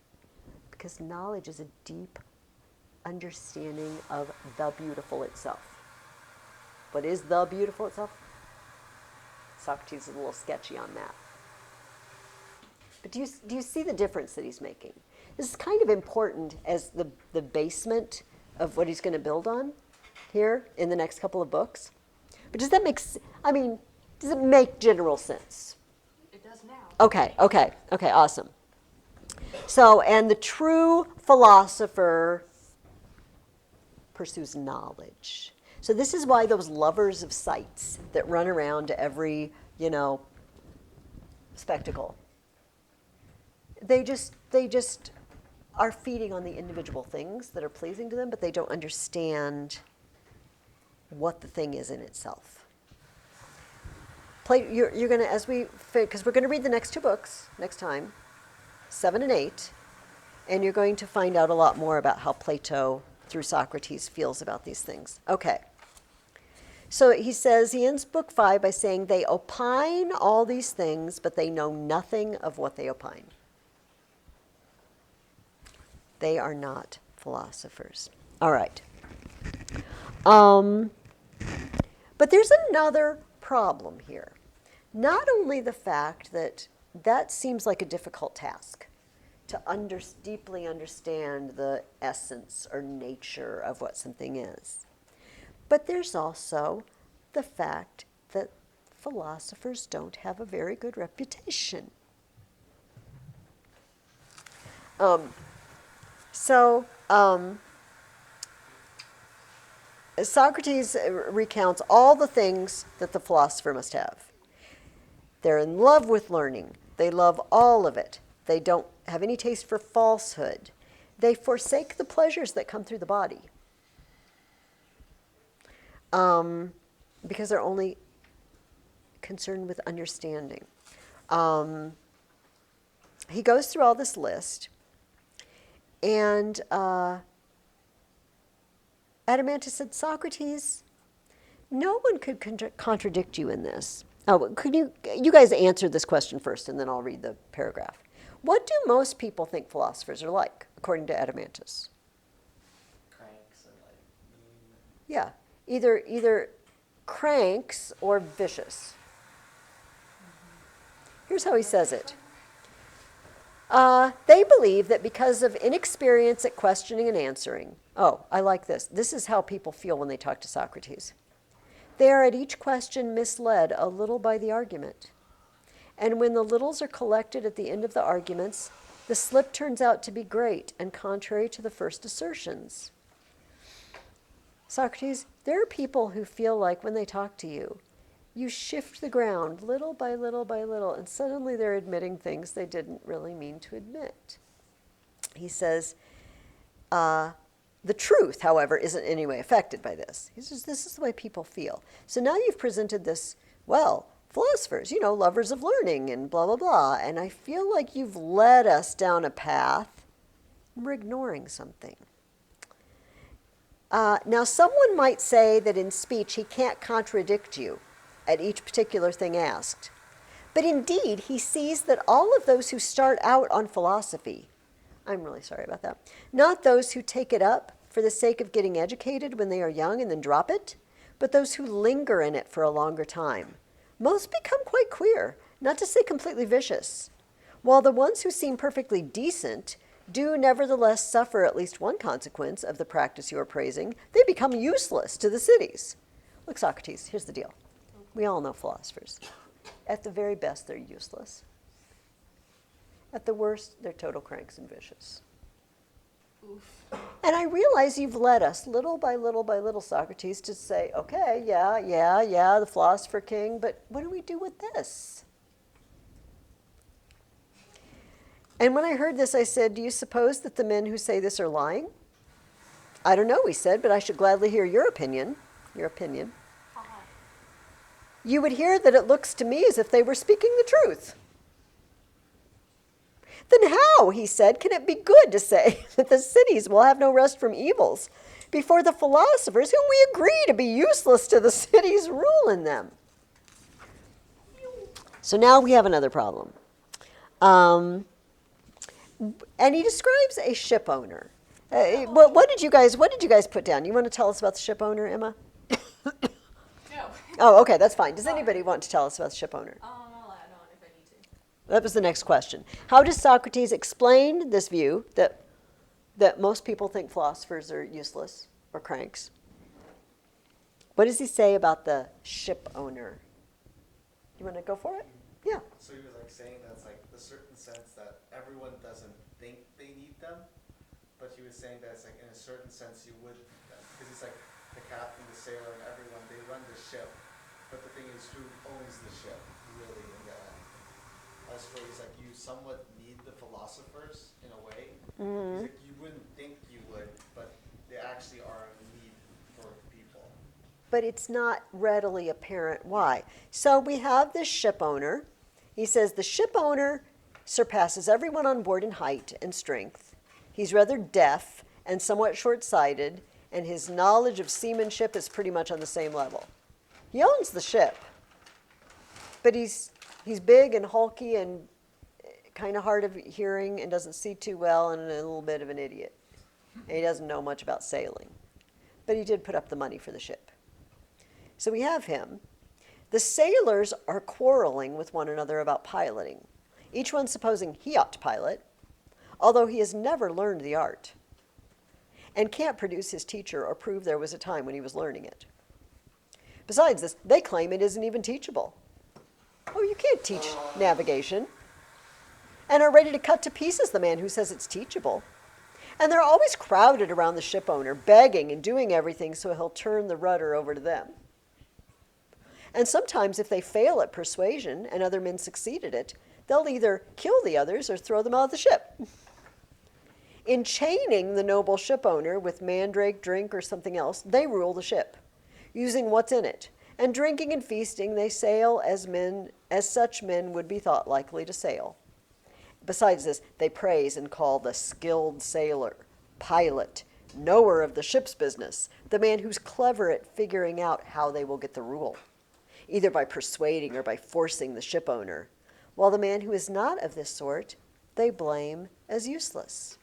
Because knowledge is a deep understanding of the beautiful itself. What is the beautiful itself? Socrates is a little sketchy on that. But do you see the difference that he's making? This is kind of important as the basement of what he's going to build on here in the next couple of books. But does that make, does it make general sense? It does now. Okay, awesome. So, and the true philosopher pursues knowledge. So this is why those lovers of sights that run around to every, spectacle, they just are feeding on the individual things that are pleasing to them, but they don't understand what the thing is in itself. You're going to, because we're going to read the next two books next time, 7 and 8, and you're going to find out a lot more about how Plato, through Socrates, feels about these things. Okay. So he says, he ends book 5 by saying, they opine all these things, but they know nothing of what they opine. They are not philosophers. All right. But there's another problem here. Not only the fact that seems like a difficult task, to deeply understand the essence or nature of what something is. But there's also the fact that philosophers don't have a very good reputation. Socrates recounts all the things that the philosopher must have. They're in love with learning. They love all of it. They don't have any taste for falsehood. They forsake the pleasures that come through the body because they're only concerned with understanding. He goes through all this list, and Adeimantus said, Socrates, no one could contradict you in this. Oh, could you guys answer this question first, and then I'll read the paragraph. What do most people think philosophers are like, according to Adeimantus? Cranks and like mean. Yeah, either cranks or vicious. Here's how he says it. They believe that because of inexperience at questioning and answering, oh, I like this. This is how people feel when they talk to Socrates. They are at each question misled a little by the argument. And when the littles are collected at the end of the arguments, the slip turns out to be great and contrary to the first assertions. Socrates, there are people who feel like when they talk to you, you shift the ground little by little by little, and suddenly they're admitting things they didn't really mean to admit. He says, the truth, however, isn't in any way affected by this. He says, this is the way people feel. So now you've presented this, well, philosophers, lovers of learning and blah, blah, blah. And I feel like you've led us down a path. We're ignoring something. Now, someone might say that in speech he can't contradict you at each particular thing asked. But indeed, he sees that all of those who start out on philosophy, I'm really sorry about that, not those who take it up for the sake of getting educated when they are young and then drop it, but those who linger in it for a longer time. Most become quite queer, not to say completely vicious, while the ones who seem perfectly decent do nevertheless suffer at least one consequence of the practice you are praising. They become useless to the cities. Look, Socrates, here's the deal. We all know philosophers. At the very best, they're useless. At the worst, they're total cranks and vicious. Oof. And I realize you've led us little by little, Socrates, to say, okay, yeah, the philosopher king, but what do we do with this? And when I heard this, I said, do you suppose that the men who say this are lying? I don't know, he said, but I should gladly hear your opinion. You would hear that it looks to me as if they were speaking the truth. Then how, he said, can it be good to say that the cities will have no rest from evils before the philosophers, whom we agree to be useless to the cities, rule in them? So now we have another problem. And he describes a ship owner. What did you guys put down? You want to tell us about the ship owner, Emma? No. Oh, okay, that's fine. Does anybody want to tell us about the ship owner? I'll add on if I need to. That was the next question. How does Socrates explain this view that most people think philosophers are useless or cranks? What does he say about the ship owner? You want to go for it? Yeah. So he was like saying that's like the certain sense that everyone doesn't think they need them, but he was saying that it's like in a certain sense you would, because it's like the captain, the sailor, and everyone, they run the ship. But the thing is, who owns the ship, really, in the end? As for he's like, you somewhat need the philosophers, in a way. He's like, you wouldn't think you would, but they actually are a need for people. But it's not readily apparent why. So we have this ship owner. He says the ship owner surpasses everyone on board in height and strength. He's rather deaf and somewhat short-sighted, and his knowledge of seamanship is pretty much on the same level. He owns the ship, but he's big and hulky and kind of hard of hearing and doesn't see too well and a little bit of an idiot. And he doesn't know much about sailing. But he did put up the money for the ship. So we have him. The sailors are quarreling with one another about piloting, each one supposing he ought to pilot, although he has never learned the art and can't produce his teacher or prove there was a time when he was learning it. Besides this, they claim it isn't even teachable. Oh, you can't teach navigation. And are ready to cut to pieces the man who says it's teachable. And they're always crowded around the ship owner, begging and doing everything so he'll turn the rudder over to them. And sometimes if they fail at persuasion and other men succeed at it, they'll either kill the others or throw them out of the ship. In chaining the noble ship owner with mandrake, drink, or something else, they rule the ship, using what's in it, And drinking and feasting, they sail as such men would be thought likely to sail. Besides this, they praise and call the skilled sailor, pilot, knower of the ship's business, the man who's clever at figuring out how they will get the rule, either by persuading or by forcing the ship owner, while the man who is not of this sort, they blame as useless.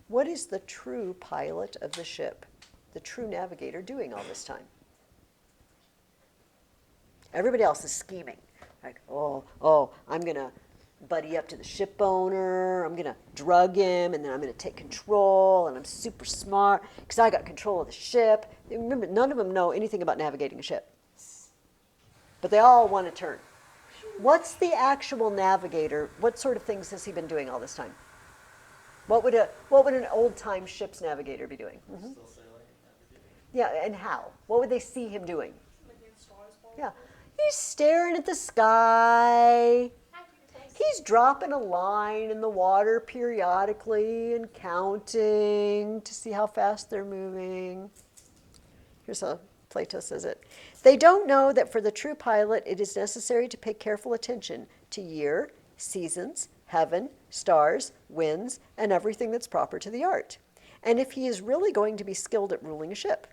What is the true pilot of the ship, the true navigator, doing all this time? Everybody else is scheming. Like, I'm going to buddy up to the ship owner, I'm going to drug him, and then I'm going to take control, and I'm super smart because I got control of the ship. Remember, none of them know anything about navigating a ship. But they all want to turn. What's the actual navigator? What sort of things has he been doing all this time? What would an old-time ship's navigator be doing? Still sailing and navigating. Yeah, and how? What would they see him doing? Looking at stars, Yeah, he's staring at the sky. He's dropping a line in the water periodically and counting to see how fast they're moving. Here's how Plato says it. They don't know that for the true pilot, it is necessary to pay careful attention to year, seasons, heaven, stars, winds, and everything that's proper to the art. And if he is really going to be skilled at ruling a ship.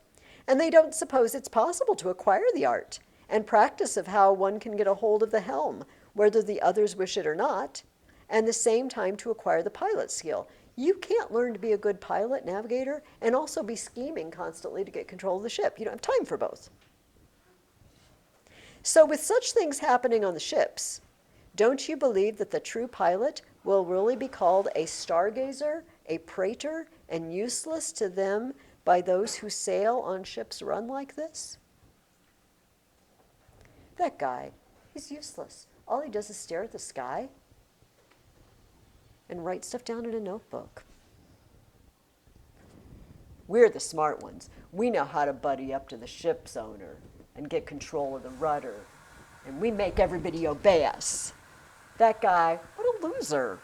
And they don't suppose it's possible to acquire the art and practice of how one can get a hold of the helm, whether the others wish it or not, and the same time to acquire the pilot skill. You can't learn to be a good pilot, navigator, and also be scheming constantly to get control of the ship. You don't have time for both. So with such things happening on the ships, don't you believe that the true pilot will really be called a stargazer, a prater, and useless to them by those who sail on ships run like this? That guy, he's useless. All he does is stare at the sky and write stuff down in a notebook. We're the smart ones. We know how to buddy up to the ship's owner and get control of the rudder, and we make everybody obey us. That guy, what a loser.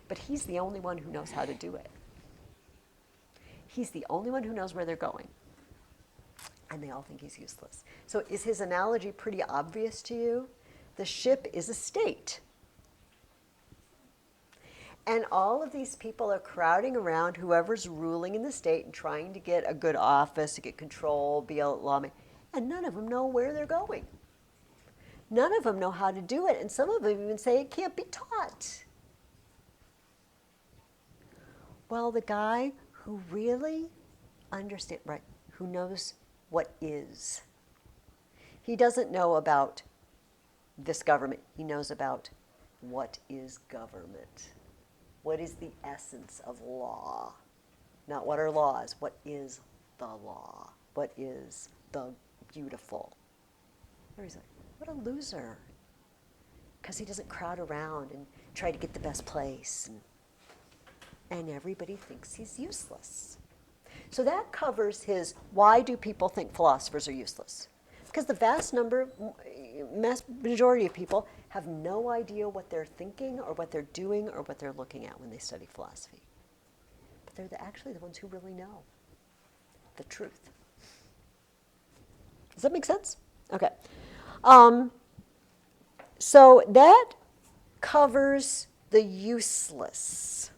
But he's the only one who knows how to do it. He's the only one who knows where they're going. And they all think he's useless. So is his analogy pretty obvious to you? The ship is a state. And all of these people are crowding around whoever's ruling in the state and trying to get a good office, to get control, be a lawmaker. And none of them know where they're going. None of them know how to do it. And some of them even say it can't be taught. Well, the guy who really understands, right, who knows what is. He doesn't know about this government. He knows about what is government. What is the essence of law? Not what are laws. What is the law? What is the beautiful? He's like, what a loser. Because he doesn't crowd around and try to get the best place. And everybody thinks he's useless. So that covers his, why do people think philosophers are useless? Because the vast majority of people have no idea what they're thinking or what they're doing or what they're looking at when they study philosophy. But they're actually the ones who really know the truth. Does that make sense? Okay. So that covers the useless.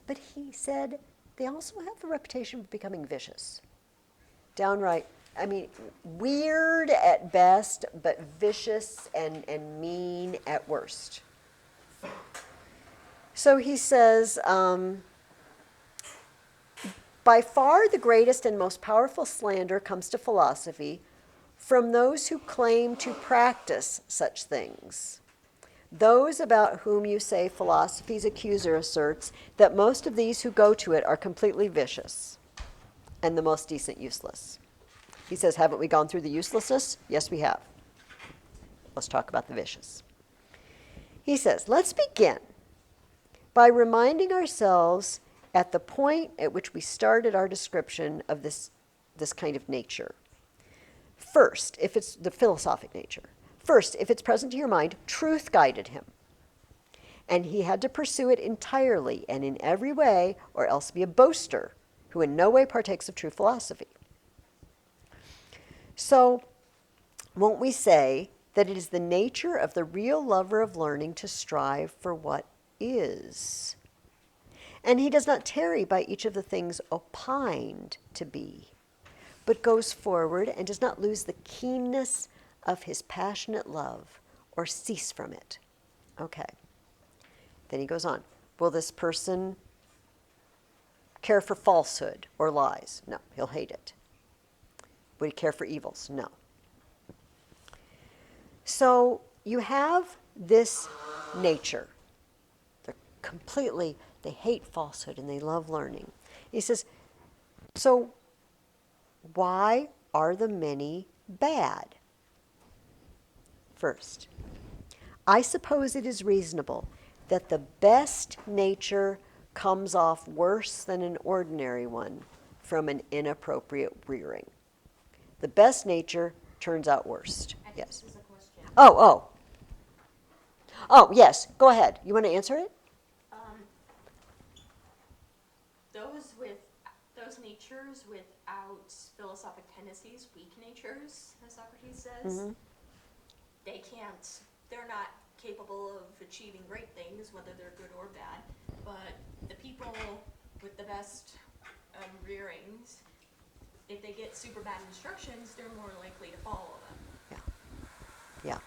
But he said they also have the reputation of becoming vicious. Downright, I mean, weird at best, but vicious and mean at worst. So he says, by far the greatest and most powerful slander comes to philosophy from those who claim to practice such things. Those about whom you say philosophy's accuser asserts that most of these who go to it are completely vicious and the most decent useless. He says, haven't we gone through the uselessness? Yes, we have. Let's talk about the vicious. He says, let's begin by reminding ourselves at the point at which we started our description of this kind of nature. First, if it's the philosophic nature. First, if it's present to your mind, truth guided him. And he had to pursue it entirely and in every way, or else be a boaster who in no way partakes of true philosophy. So, won't we say that it is the nature of the real lover of learning to strive for what is? And he does not tarry by each of the things opined to be, but goes forward and does not lose the keenness of his passionate love or cease from it. Okay. Then he goes on. Will this person care for falsehood or lies? No, he'll hate it. Would he care for evils? No. So you have this nature. They hate falsehood and they love learning. He says, so why are the many bad? First, I suppose it is reasonable that the best nature comes off worse than an ordinary one from an inappropriate rearing. The best nature turns out worst. Yes. This is a question. Oh, yes. Go ahead. You want to answer it? Those natures without philosophic tendencies, weak natures, as Socrates says, they're not capable of achieving great things, whether they're good or bad. But the people with the best rearings, if they get super bad instructions, they're more likely to follow them. Yeah.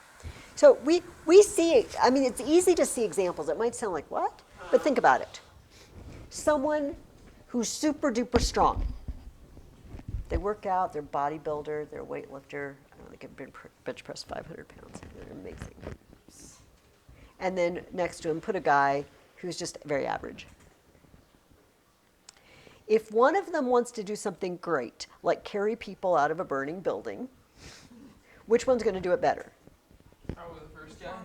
So we see, I mean, it's easy to see examples. It might sound like, what? But think about it. Someone who's super duper strong. They work out, they're a bodybuilder, they're a weightlifter. I don't know, they can bench press 500 pounds. They're amazing. And then next to him, put a guy who's just very average. If one of them wants to do something great, like carry people out of a burning building, which one's going to do it better? Probably the first guy.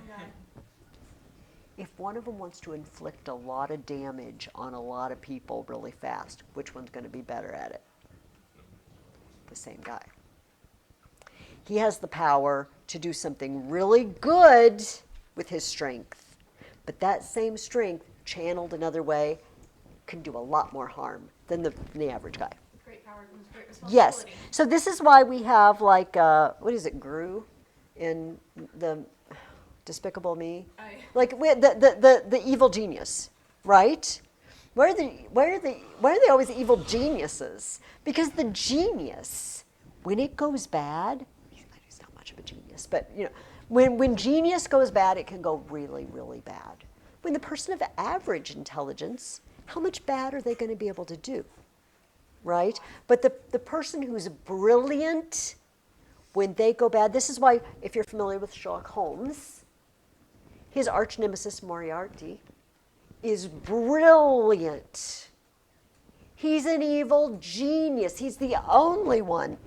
If one of them wants to inflict a lot of damage on a lot of people really fast, which one's going to be better at it? The same guy. He has the power to do something really good with his strength, but that same strength, channeled another way, can do a lot more harm than the average guy. Great power comes great responsibility. Yes. So this is why we have like, what is it, Gru in the Despicable Me? Like the evil genius, right? Why are they always evil geniuses? Because the genius, when it goes bad, he's not much of a genius, but you know, when genius goes bad, it can go really, really bad. When the person of average intelligence, how much bad are they going to be able to do? Right? But the person who's brilliant, when they go bad, this is why, if you're familiar with Sherlock Holmes, his arch nemesis Moriarty is brilliant. He's an evil genius. He's the only one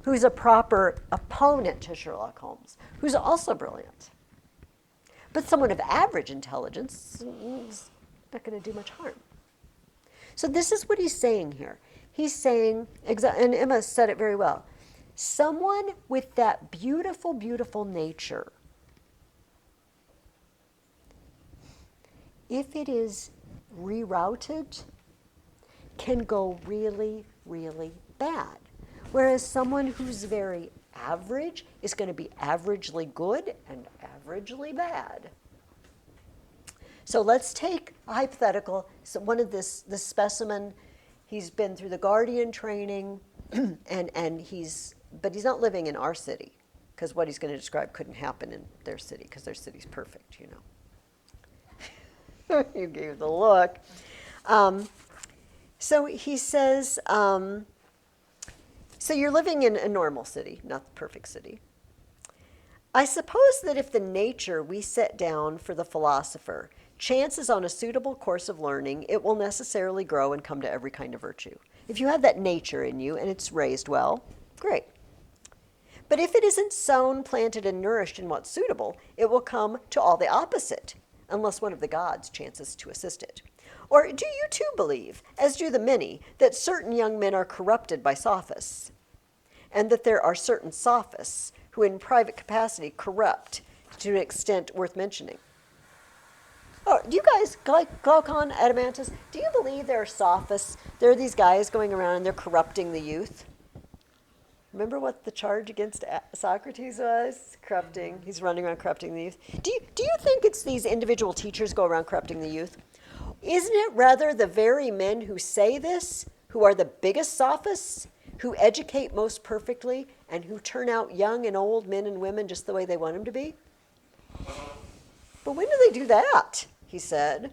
who's a proper opponent to Sherlock Holmes, who's also brilliant. But someone of average intelligence is not going to do much harm. So this is what he's saying here. He's saying, and Emma said it very well, someone with that beautiful, beautiful nature, if it is rerouted, can go really, really bad. Whereas someone who's very average is going to be averagely good and averagely bad. So let's take a hypothetical. So one of this specimen, he's been through the Guardian training, but he's not living in our city, because what he's going to describe couldn't happen in their city, because their city's perfect, you know. You gave the look. So he says, so you're living in a normal city, not the perfect city. I suppose that if the nature we set down for the philosopher chances on a suitable course of learning, it will necessarily grow and come to every kind of virtue. If you have that nature in you and it's raised well, great. But if it isn't sown, planted, and nourished in what's suitable, it will come to all the opposite, unless one of the gods chances to assist it. Or do you too believe, as do the many, that certain young men are corrupted by sophists, and that there are certain sophists who in private capacity corrupt to an extent worth mentioning? Oh, do you guys, like Glaucon, Adamantus, do you believe there are sophists? There are these guys going around and they're corrupting the youth. Remember what the charge against Socrates was? Corrupting. He's running around corrupting the youth. Do you think it's these individual teachers go around corrupting the youth? Isn't it rather the very men who say this, who are the biggest sophists, who educate most perfectly, and who turn out young and old men and women just the way they want them to be? But when do they do that? He said.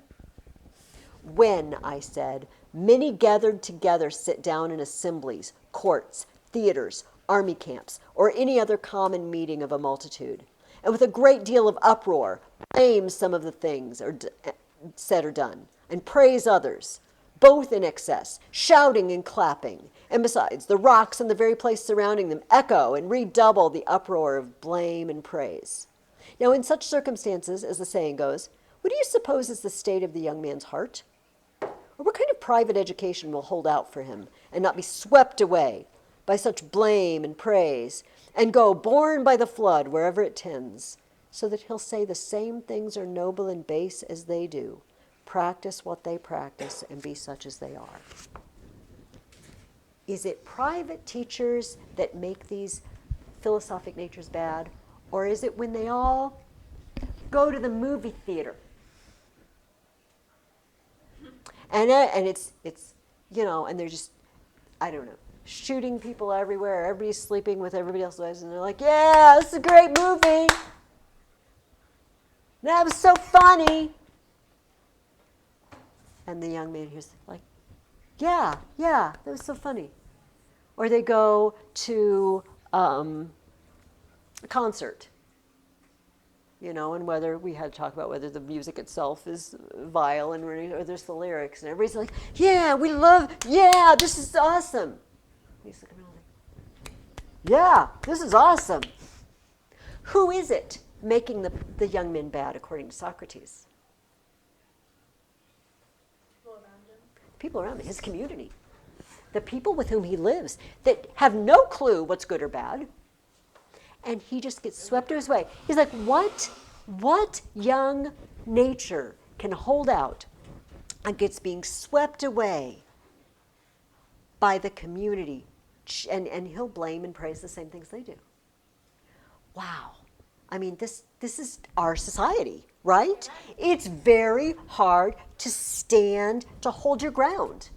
When, I said, many gathered together sit down in assemblies, courts, theaters, army camps, or any other common meeting of a multitude, and with a great deal of uproar, blame some of the things said or done, and praise others, both in excess, shouting and clapping, and besides, the rocks and the very place surrounding them echo and redouble the uproar of blame and praise. Now, in such circumstances, as the saying goes, what do you suppose is the state of the young man's heart? Or what kind of private education will hold out for him and not be swept away by such blame and praise, and go borne by the flood wherever it tends, so that he'll say the same things are noble and base as they do, practice what they practice, and be such as they are? Is it private teachers that make these philosophic natures bad, or is it when they all go to the movie theater? And it's and they're just, I don't know, shooting people everywhere. Everybody's sleeping with everybody else's, and they're like, yeah, this is a great movie. That was so funny. And the young man here's like, yeah, that was so funny. Or they go to a concert, and whether we had to talk about whether the music itself is vile or there's the lyrics, and everybody's like, yeah, this is awesome. He's looking around like, yeah, this is awesome. Who is it making the young men bad, according to Socrates? People around him, his community. The people with whom he lives that have no clue what's good or bad. And he just gets swept his way. He's like, what young nature can hold out and gets being swept away by the community? And he'll blame and praise the same things they do. Wow. I mean, this is our society, right? It's very hard to hold your ground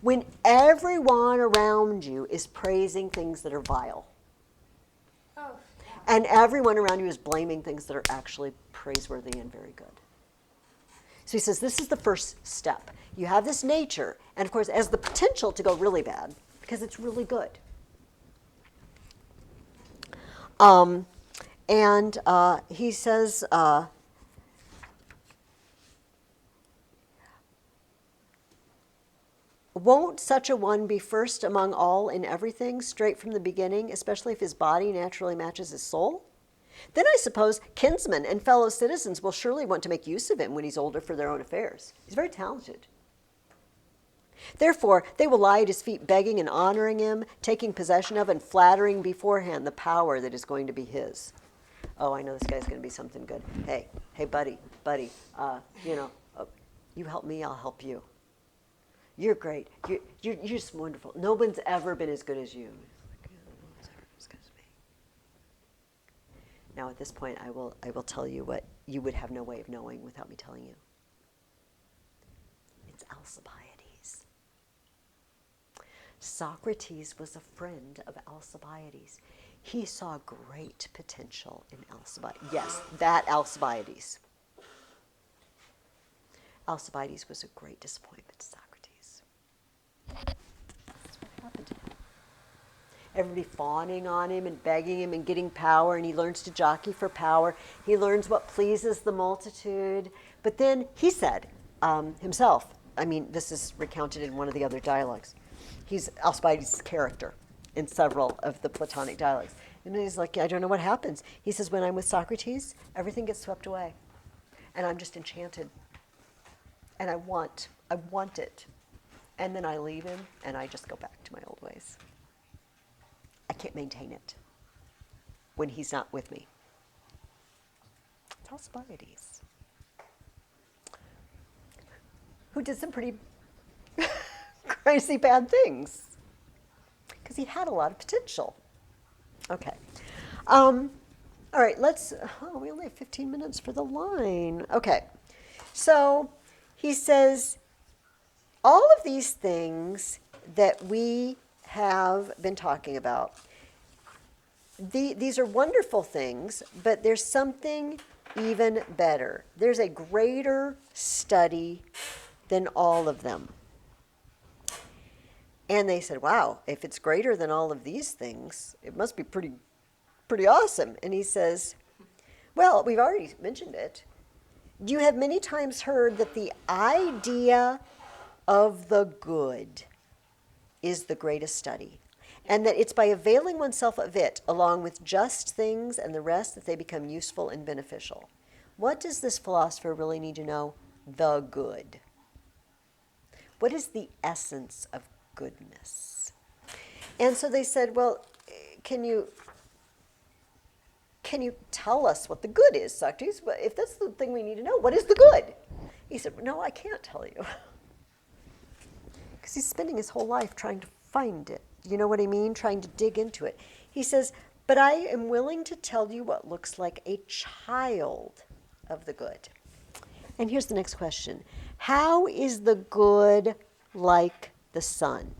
when everyone around you is praising things that are vile. Oh, And everyone around you is blaming things that are actually praiseworthy and very good. So he says this is the first step. You have this nature, and of course, has the potential to go really bad because it's really good. He says, won't such a one be first among all in everything, straight from the beginning, especially if his body naturally matches his soul? Then I suppose kinsmen and fellow citizens will surely want to make use of him when he's older for their own affairs. He's very talented. Therefore, they will lie at his feet begging and honoring him, taking possession of and flattering beforehand the power that is going to be his. Oh, I know this guy's going to be something good. Hey, buddy, you help me, I'll help you. You're great. You're just wonderful. No one's ever been as good as you. Now, at this point, I will tell you what you would have no way of knowing without me telling you. It's Alcibiades. Socrates was a friend of Alcibiades. He saw great potential in Alcibiades. Yes, that Alcibiades. Alcibiades was a great disappointment to Socrates. That's what happened to him. Everybody fawning on him and begging him and getting power, and he learns to jockey for power. He learns what pleases the multitude. But then he said himself, this is recounted in one of the other dialogues. He's Alcibiades' character in several of the Platonic dialogues. And he's like, I don't know what happens. He says, when I'm with Socrates, everything gets swept away. And I'm just enchanted. And I want it. And then I leave him, and I just go back to my old ways. I can't maintain it when he's not with me. It's Alcibiades. who did some pretty crazy bad things because he had a lot of potential. Okay. All right, we only have 15 minutes for the line. Okay. So he says, all of these things that we have been talking about, these are wonderful things, but there's something even better. There's a greater study than all of them. And they said, wow, if it's greater than all of these things, it must be pretty awesome. And he says, well, we've already mentioned it. You have many times heard that the idea of the good is the greatest study, and that it's by availing oneself of it, along with just things and the rest, that they become useful and beneficial. What does this philosopher really need to know? The good. What is the essence of goodness? And so they said, well, can you tell us what the good is, Socrates? If that's the thing we need to know, what is the good? He said, no, I can't tell you. Because he's spending his whole life trying to find it. You know what I mean? Trying to dig into it. He says, but I am willing to tell you what looks like a child of the good. And here's the next question. How is the good like the sun?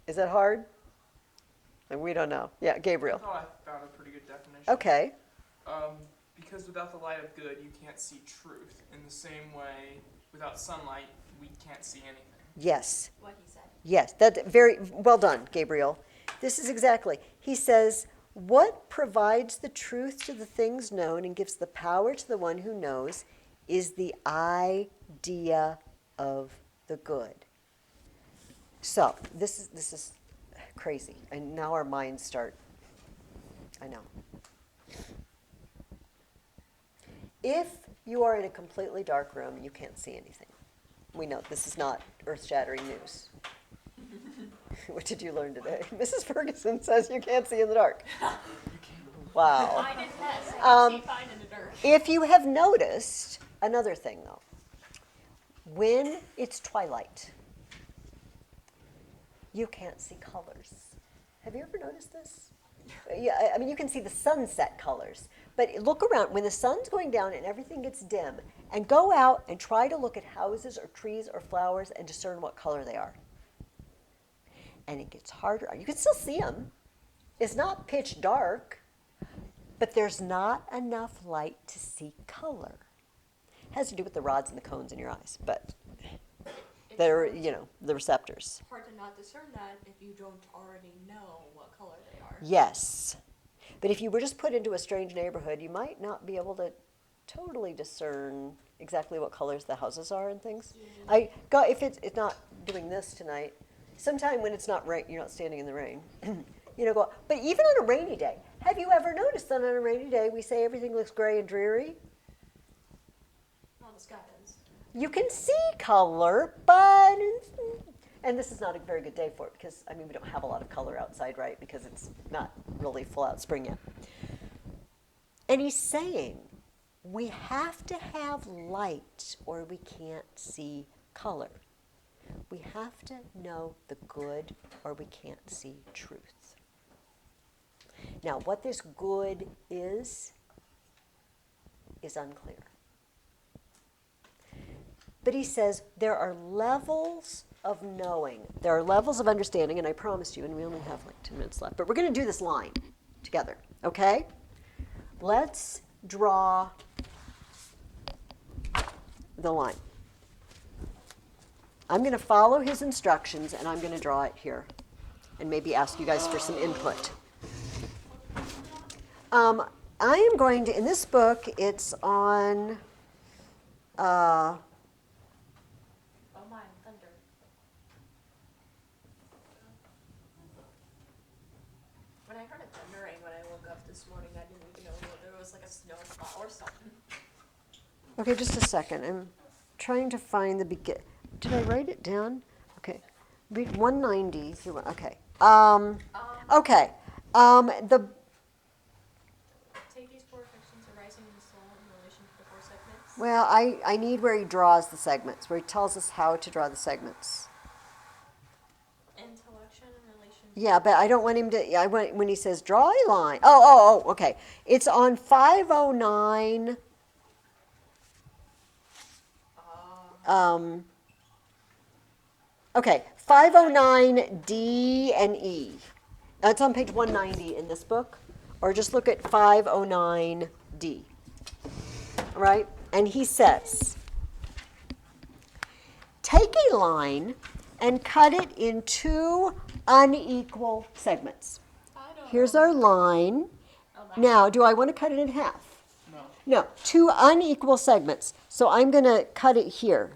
Is that hard? And we don't know. Yeah, I Gabriel. thought I found a pretty good definition. Okay. Because without the light of good, you can't see truth. In the same way, without sunlight, we can't see anything. Yes. What he said. Yes. That very well done, Gabriel. This is exactly. He says, what provides the truth to the things known and gives the power to the one who knows is the idea of the good. So this is crazy, and now our minds start. I know. If you are in a completely dark room and you can't see anything, we know this is not earth-shattering news. What did you learn today? Mrs. Ferguson says you can't see in the dark. Wow. I did test. I can see fine in the dirt. If you have noticed, another thing though, when it's twilight, you can't see colors. Have you ever noticed this? Yeah, I mean, you can see the sunset colors, but look around when the sun's going down and everything gets dim, and go out and try to look at houses or trees or flowers and discern what color they are. And it gets harder. You can still see them. It's not pitch dark, but there's not enough light to see color. It has to do with the rods and the cones in your eyes, but they're, the receptors. It's hard to not discern that if you don't already know what color they are. Yes. But if you were just put into a strange neighborhood, you might not be able to totally discern exactly what colors the houses are and things. If it's not doing this tonight, sometime when it's not rain, you're not standing in the rain, go. But even on a rainy day, have you ever noticed that on a rainy day we say everything looks gray and dreary? Well, the sky does. You can see color, and this is not a very good day for it because, we don't have a lot of color outside, right? Because it's not really full out spring yet. And he's saying we have to have light or we can't see color. We have to know the good or we can't see truth. Now, what this good is unclear. But he says there are levels of knowing. There are levels of understanding, and I promised you, and we only have like 10 minutes left, but we're going to do this line together, okay? Let's draw the line. I'm going to follow his instructions, and I'm going to draw it here, and maybe ask you guys for some input. I am going to, in this book, it's on... Oh my, thunder. When I heard it thundering when I woke up this morning, I didn't even know there was like a snowfall or something. Okay, just a second. I'm trying to find the begin. Did I write it down? Okay. Read 190 through one. Okay. Okay. The Take these four affections arising in the soul in relation to Well, I need where he draws the segments, where he tells us how to draw the segments. Intellection in relation to. Yeah, but I don't want him to, I want, when he says draw a line, oh, okay. It's on 509, okay, 509 D and E. It's on page 190 in this book, or just look at 509 D. Right? And he says, take a line and cut it in two unequal segments. I don't Here's know. our line. Oh, that- Now, do I want to cut it in half? No. No, two unequal segments. So I'm going to cut it here.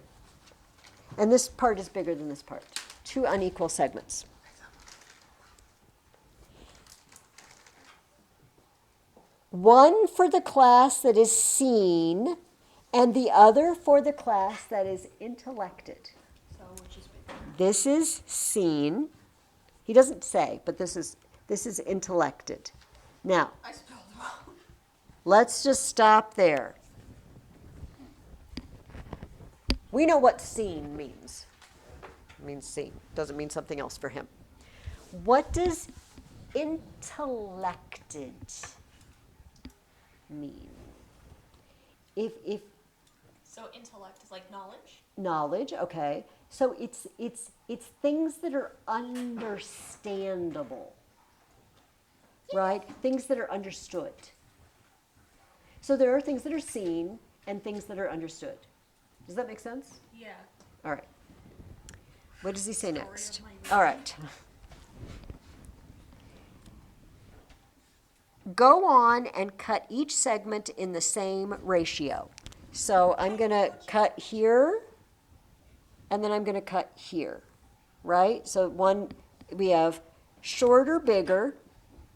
And this part is bigger than this part. Two unequal segments. One for the class that is seen, and the other for the class that is intellected. So which is bigger? This is seen. He doesn't say, but this is intellected. Now, I spelled wrong. let's just stop there. We know what seen means. It means seen. Doesn't mean something else for him. What does intellected mean? If So intellect is like knowledge. knowledge, okay. So it's things that are understandable. Right? Things that are understood. So there are things that are seen and things that are understood. Does that make sense? Yeah. All right. What does he say Story of next? my All right. Go on and cut each segment in the same ratio. So I'm going to cut here, and then I'm going to cut here, right? So we have shorter, bigger,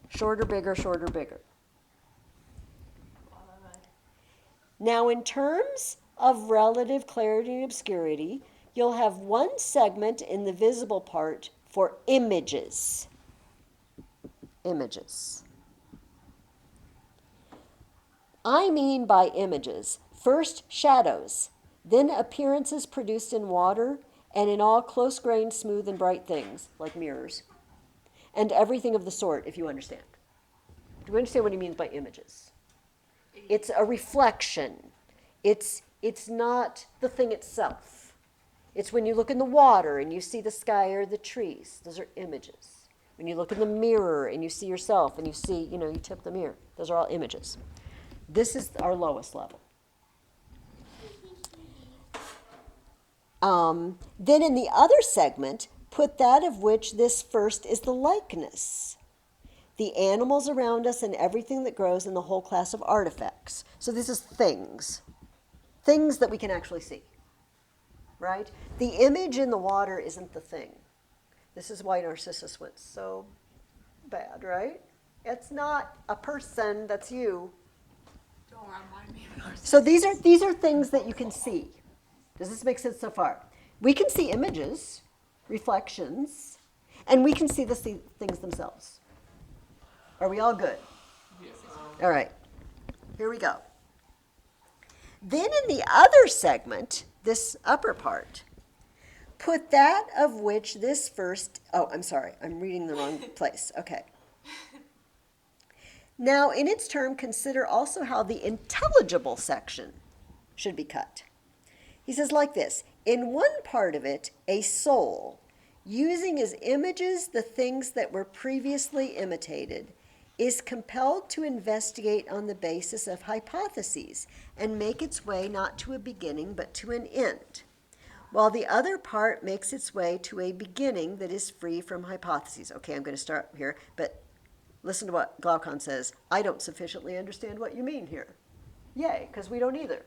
shorter, bigger, shorter, bigger. Now, in terms of relative clarity and obscurity, you'll have one segment in the visible part for images. Images. I mean by images, first shadows, then appearances produced in water and in all close-grained, smooth, and bright things, like mirrors, and everything of the sort, if you understand. Do you understand what he means by images? It's a reflection. It's not the thing itself. It's when you look in the water and you see the sky or the trees. Those are images. When you look in the mirror and you see yourself and you see, you tip the mirror. Those are all images. This is our lowest level. Then in the other segment, put that of which this first is the likeness. The animals around us and everything that grows in the whole class of artifacts. So this is things. Things that we can actually see. Right? The image in the water isn't the thing. This is why Narcissus went so bad, right? It's not a person, that's you. Don't remind me of ours. So these are things that you can see. Does this make sense so far? We can see images, reflections, and we can see the things themselves. Are we all good? Yes. All right. Here we go. Then in the other segment, this upper part, put that of which this first, I'm sorry, I'm reading the wrong place. Okay. Now, in its turn, consider also how the intelligible section should be cut. He says like this, in one part of it, a soul, using as images the things that were previously imitated, is compelled to investigate on the basis of hypotheses and make its way not to a beginning but to an end, while the other part makes its way to a beginning that is free from hypotheses. Okay, I'm going to start here, but listen to what Glaucon says. I don't sufficiently understand what you mean here. Yay, because we don't either.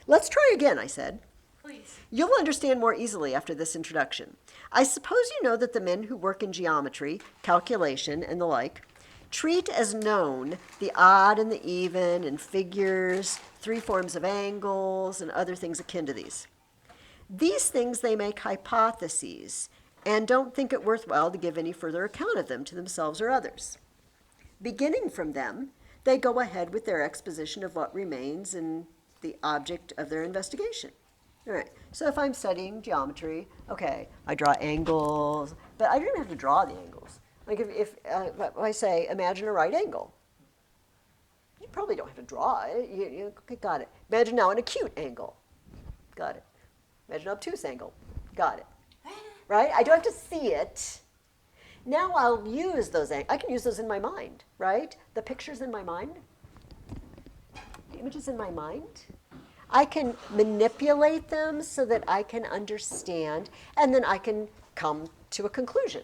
Let's try again, I said. Please. You'll understand more easily after this introduction. I suppose you know that the men who work in geometry, calculation, and the like, treat as known the odd and the even and figures, three forms of angles, and other things akin to these. These things they make hypotheses and don't think it worthwhile to give any further account of them to themselves or others. Beginning from them, they go ahead with their exposition of what remains and the object of their investigation. All right, so if I'm studying geometry, okay, I draw angles, but I don't even have to draw the angles. Like if I say, imagine a right angle, you probably don't have to draw it. Okay, got it. Imagine now an acute angle. Got it. Imagine an obtuse angle. Got it. Right? I don't have to see it. Now I'll use those. I can use those in my mind, right? The pictures in my mind, the images in my mind. I can manipulate them so that I can understand, and then I can come to a conclusion.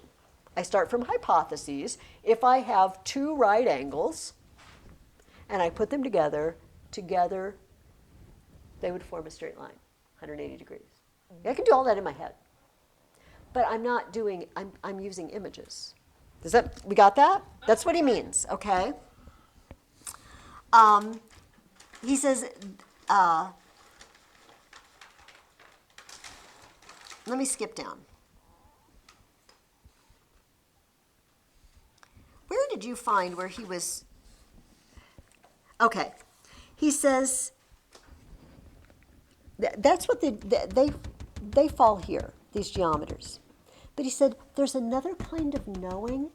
I start from hypotheses. If I have two right angles, and I put them together, they would form a straight line, 180 degrees. I can do all that in my head. But I'm not doing, I'm using images. We got that? That's what he means, okay? He says, let me skip down. Where did you find where he was? Okay. He says, that's what they fall here, these geometers. But he said, there's another kind of knowing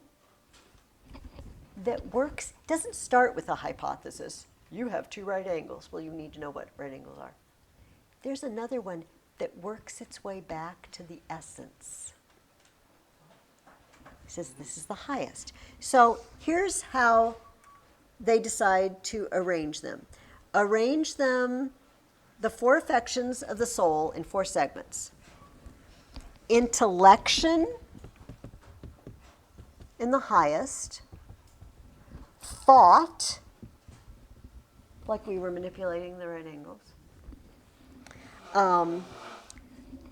that works, doesn't start with a hypothesis. You have two right angles. Well, you need to know what right angles are. There's another one that works its way back to the essence. He says this is the highest. So here's how they decide to arrange them. Arrange them, the four affections of the soul, in four segments. Intellection in the highest. Thought, like we were manipulating the right angles.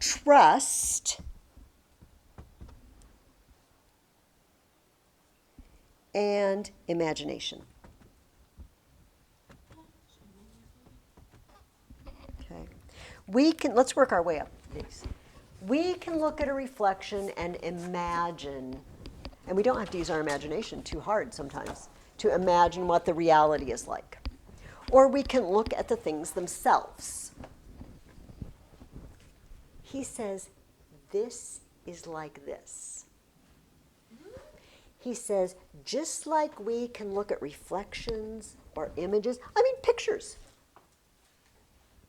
Trust, and imagination. Okay. Let's work our way up these. We can look at a reflection and imagine, and we don't have to use our imagination too hard sometimes, to imagine what the reality is like. Or we can look at the things themselves. He says, this is like this. He says, just like we can look at reflections or images, pictures.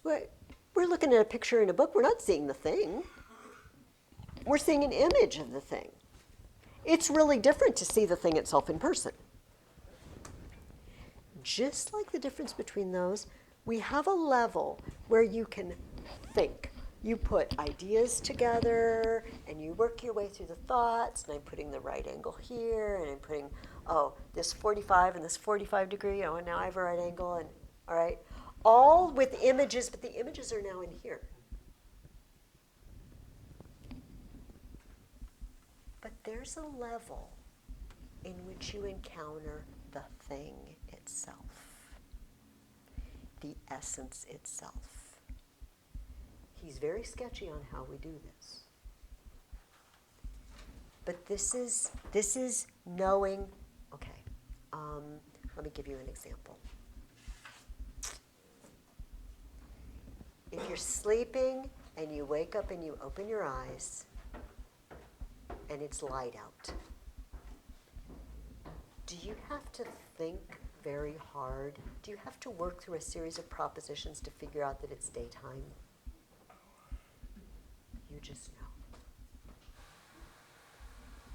We're looking at a picture in a book, we're not seeing the thing. We're seeing an image of the thing. It's really different to see the thing itself in person. Just like the difference between those, we have a level where you can think. You put ideas together, and you work your way through the thoughts, and I'm putting the right angle here, and I'm putting, this 45 and this 45 degree, and now I have a right angle, and all right. All with images, but the images are now in here. But there's a level in which you encounter the thing itself, the essence itself. He's very sketchy on how we do this. But this is knowing, okay, let me give you an example. If you're sleeping and you wake up and you open your eyes and it's light out, do you have to think very hard? Do you have to work through a series of propositions to figure out that it's daytime? You just know.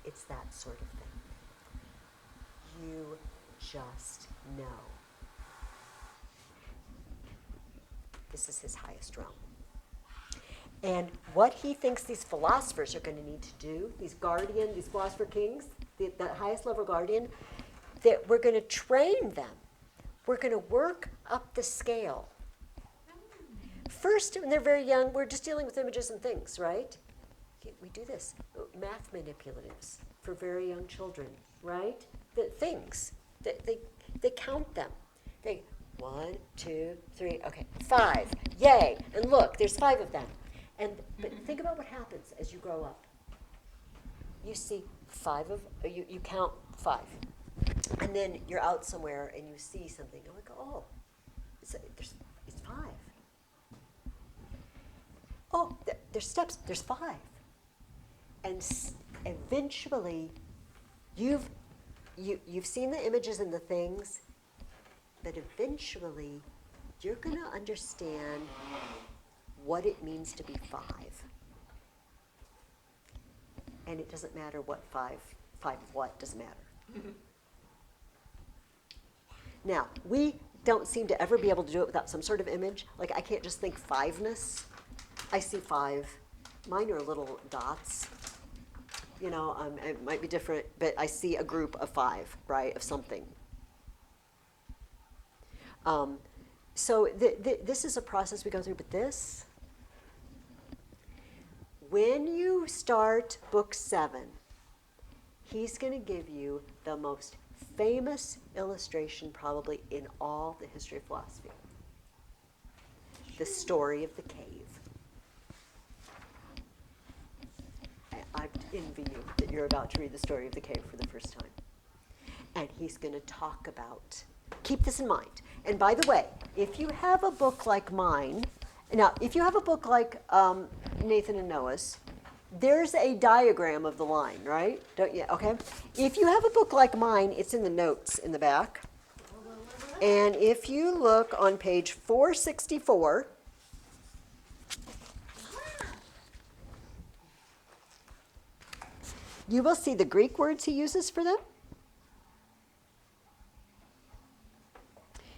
It's that sort of thing. You just know. This is his highest realm. And what he thinks these philosophers are going to need to do, these philosopher kings, the highest level guardian, that we're going to train them. We're going to work up the scale. First, when they're very young, we're just dealing with images and things, right? We do this. Math manipulatives for very young children, right? The things, they count them. 1, 2, 3, okay, 5, yay, and look, there's 5 of them. But think about what happens as you grow up. You see you count 5. And then you're out somewhere and you see something. You're like, it's 5. Oh, there's steps. There's 5. And eventually, you've seen the images and the things, but eventually, you're going to understand what it means to be 5. And it doesn't matter what 5 of what, doesn't matter. Now, we don't seem to ever be able to do it without some sort of image. Like, I can't just think 5-ness. I see 5. Mine are little dots. You know, it might be different, but I see a group of 5, right, of something. So this is a process we go through, but this, when you start book 7, he's going to give you the most famous illustration probably in all the history of philosophy. The story of the cave. I envy you that you're about to read the story of the cave for the first time. And he's going to talk about, keep this in mind. And by the way, if you have a book like mine, now if you have a book like Nathan and Noah's, there's a diagram of the line, right? Don't you? Okay. If you have a book like mine, it's in the notes in the back. And if you look on page 464, you will see the Greek words he uses for them.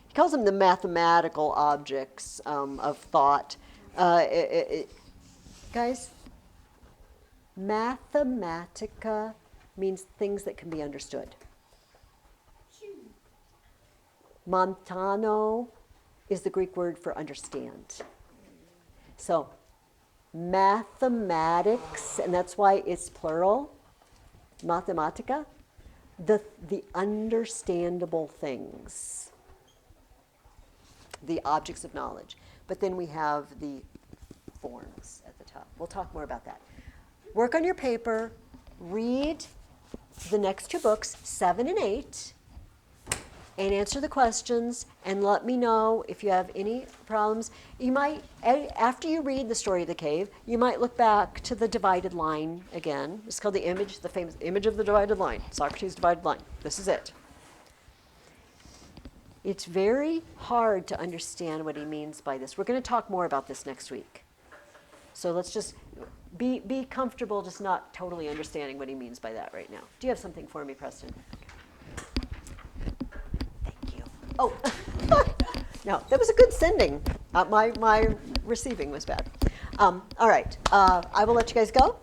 He calls them the mathematical objects of thought. Guys, mathematica means things that can be understood. Montano is the Greek word for understand. So, mathematics, and that's why it's plural, mathematica, the understandable things, the objects of knowledge. But then we have the forms at the top. We'll talk more about that. Work on your paper, read the next 2 books, 7 and 8, and answer the questions, and let me know if you have any problems. You might, after you read the story of the cave, you might look back to the divided line again. It's called the image, the famous image of the divided line, Socrates' divided line. This is it. It's very hard to understand what he means by this. We're going to talk more about this next week. So let's just be comfortable just not totally understanding what he means by that right now. Do you have something for me, Preston? Thank you. Oh, no, that was a good sending. My receiving was bad. All right, I will let you guys go.